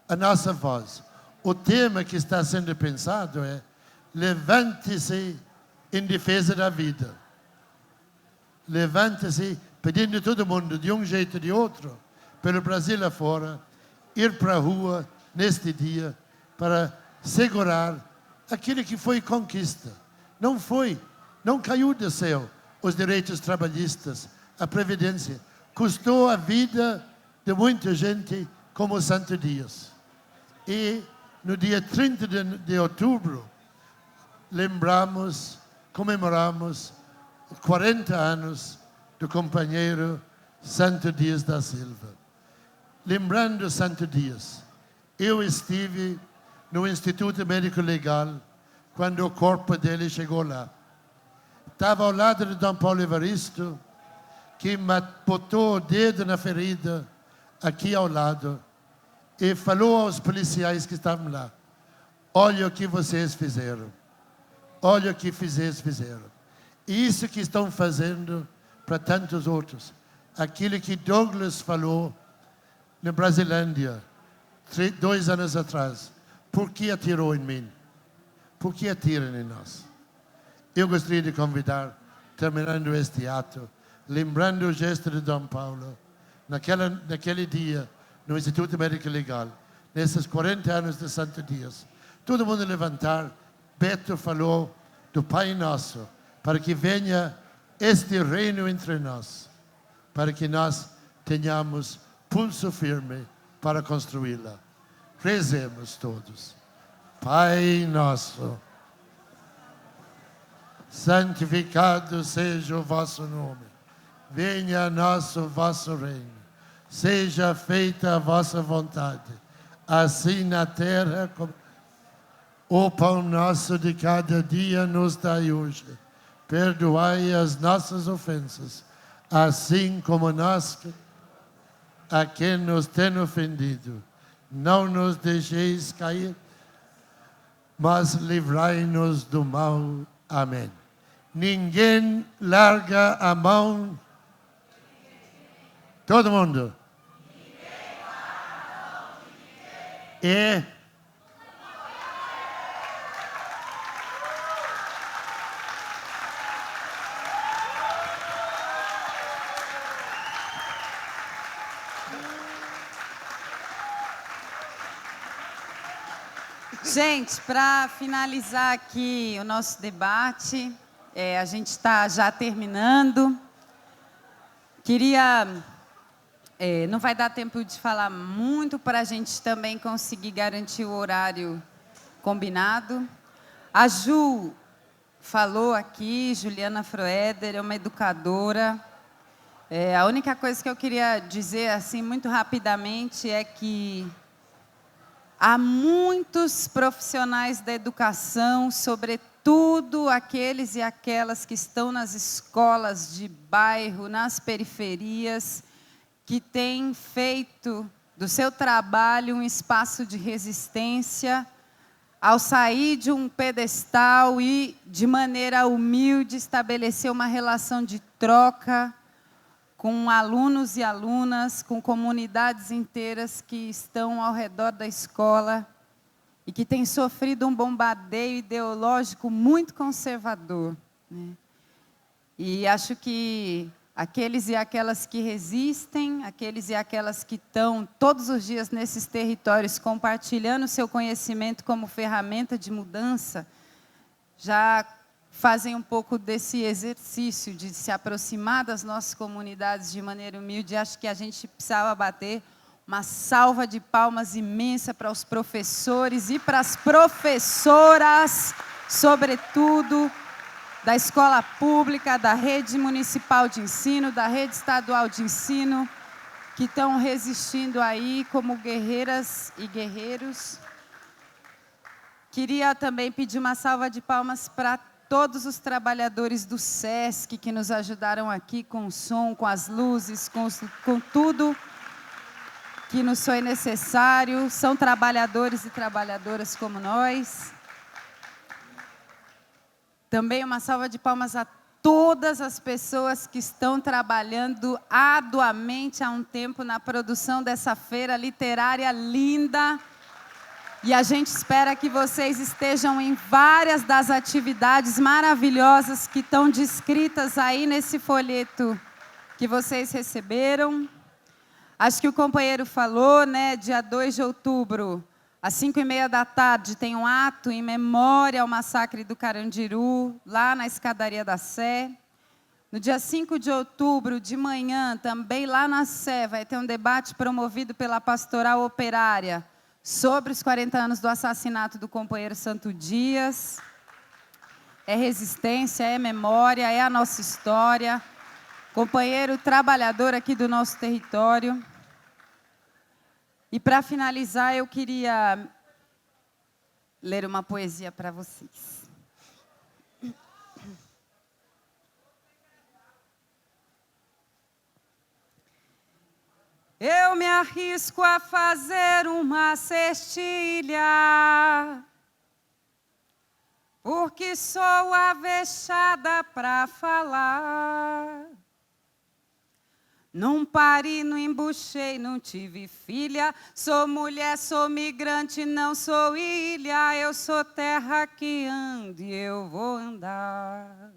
a nossa voz. O tema que está sendo pensado é: levante-se em defesa da vida. Levante-se pedindo a todo mundo, de um jeito ou de outro, pelo Brasil afora, ir para a rua neste dia para segurar aquilo que foi conquista. Não caiu do céu os direitos trabalhistas, a previdência. Custou a vida de muita gente, como o Santo Dias. E no dia 30 de outubro, comemoramos 40 anos do companheiro Santo Dias da Silva. Lembrando Santo Dias, eu estive no Instituto Médico Legal quando o corpo dele chegou lá. Estava ao lado de Dom Paulo Evaristo, que botou o dedo na ferida, aqui ao lado, e falou aos policiais que estavam lá: olha o que vocês fizeram. Olha o que vocês fizeram. E isso que estão fazendo para tantos outros. Aquilo que Douglas falou na Brasilândia, 2 anos atrás. Por que atirou em mim? Por que atiram em nós? Eu gostaria de convidar, terminando este ato, lembrando o gesto de Dom Paulo, naquele dia, no Instituto Médico Legal, nesses 40 anos de Santo Dias. Todo mundo levantar. Beto falou do Pai Nosso, para que venha este reino entre nós, para que nós tenhamos pulso firme para construí-la. Rezemos todos. Pai Nosso, santificado seja o vosso nome. Venha a nós o vosso reino. Seja feita a vossa vontade, assim na terra como... O pão nosso de cada dia nos dai hoje. Perdoai as nossas ofensas, assim como nós a quem nos tem ofendido. Não nos deixeis cair, mas livrai-nos do mal. Amém. Ninguém larga a mão. Todo mundo. E gente, para finalizar aqui o nosso debate, a gente está já terminando. Queria... não vai dar tempo de falar muito para a gente também conseguir garantir o horário combinado. A Ju falou aqui, Juliana Froeder, é uma educadora A única coisa que eu queria dizer, assim, muito rapidamente, é que há muitos profissionais da educação, sobretudo aqueles e aquelas que estão nas escolas de bairro, nas periferias, que têm feito do seu trabalho um espaço de resistência, ao sair de um pedestal e, de maneira humilde, estabelecer uma relação de troca com alunos e alunas, com comunidades inteiras que estão ao redor da escola e que têm sofrido um bombardeio ideológico muito conservador, né? E acho que aqueles e aquelas que resistem, aqueles e aquelas que estão todos os dias nesses territórios compartilhando seu conhecimento como ferramenta de mudança, já fazem um pouco desse exercício de se aproximar das nossas comunidades de maneira humilde. Acho que a gente precisava bater uma salva de palmas imensa para os professores e para as professoras, sobretudo, da escola pública, da rede municipal de ensino, da rede estadual de ensino, que estão resistindo aí como guerreiras e guerreiros. Queria também pedir uma salva de palmas para todos os trabalhadores do SESC que nos ajudaram aqui com o som, com as luzes, com tudo que nos foi necessário. São trabalhadores e trabalhadoras como nós. Também uma salva de palmas a todas as pessoas que estão trabalhando arduamente há um tempo na produção dessa feira literária linda. E a gente espera que vocês estejam em várias das atividades maravilhosas que estão descritas aí nesse folheto que vocês receberam. Acho que o companheiro falou, né, dia 2 de outubro, às 5h30 da tarde, tem um ato em memória ao massacre do Carandiru, lá na Escadaria da Sé. No dia 5 de outubro, de manhã, também lá na Sé, vai ter um debate promovido pela Pastoral Operária, sobre os 40 anos do assassinato do companheiro Santo Dias. É resistência, é memória, é a nossa história. Companheiro trabalhador aqui do nosso território. E para finalizar, eu queria ler uma poesia para vocês. Eu me arrisco a fazer uma cestilha, porque sou avexada para falar. Não pari, não embuchei, não tive filha. Sou mulher, sou migrante, não sou ilha. Eu sou terra que ando e eu vou andar.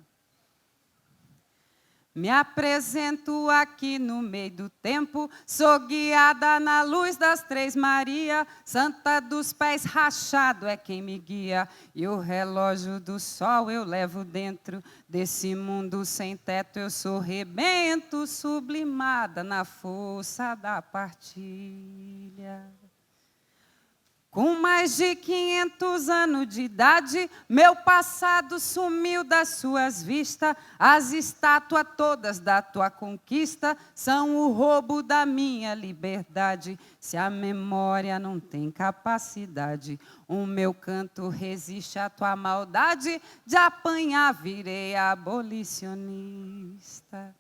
Me apresento aqui no meio do tempo, sou guiada na luz das Três Marias, Santa dos Pés Rachado é quem me guia, e o relógio do sol eu levo dentro desse mundo sem teto. Eu sou rebento, sublimada na força da partilha. Com mais de 500 anos de idade, meu passado sumiu das suas vistas. As estátuas todas da tua conquista são o roubo da minha liberdade. Se a memória não tem capacidade, o meu canto resiste à tua maldade. De apanhar virei abolicionista.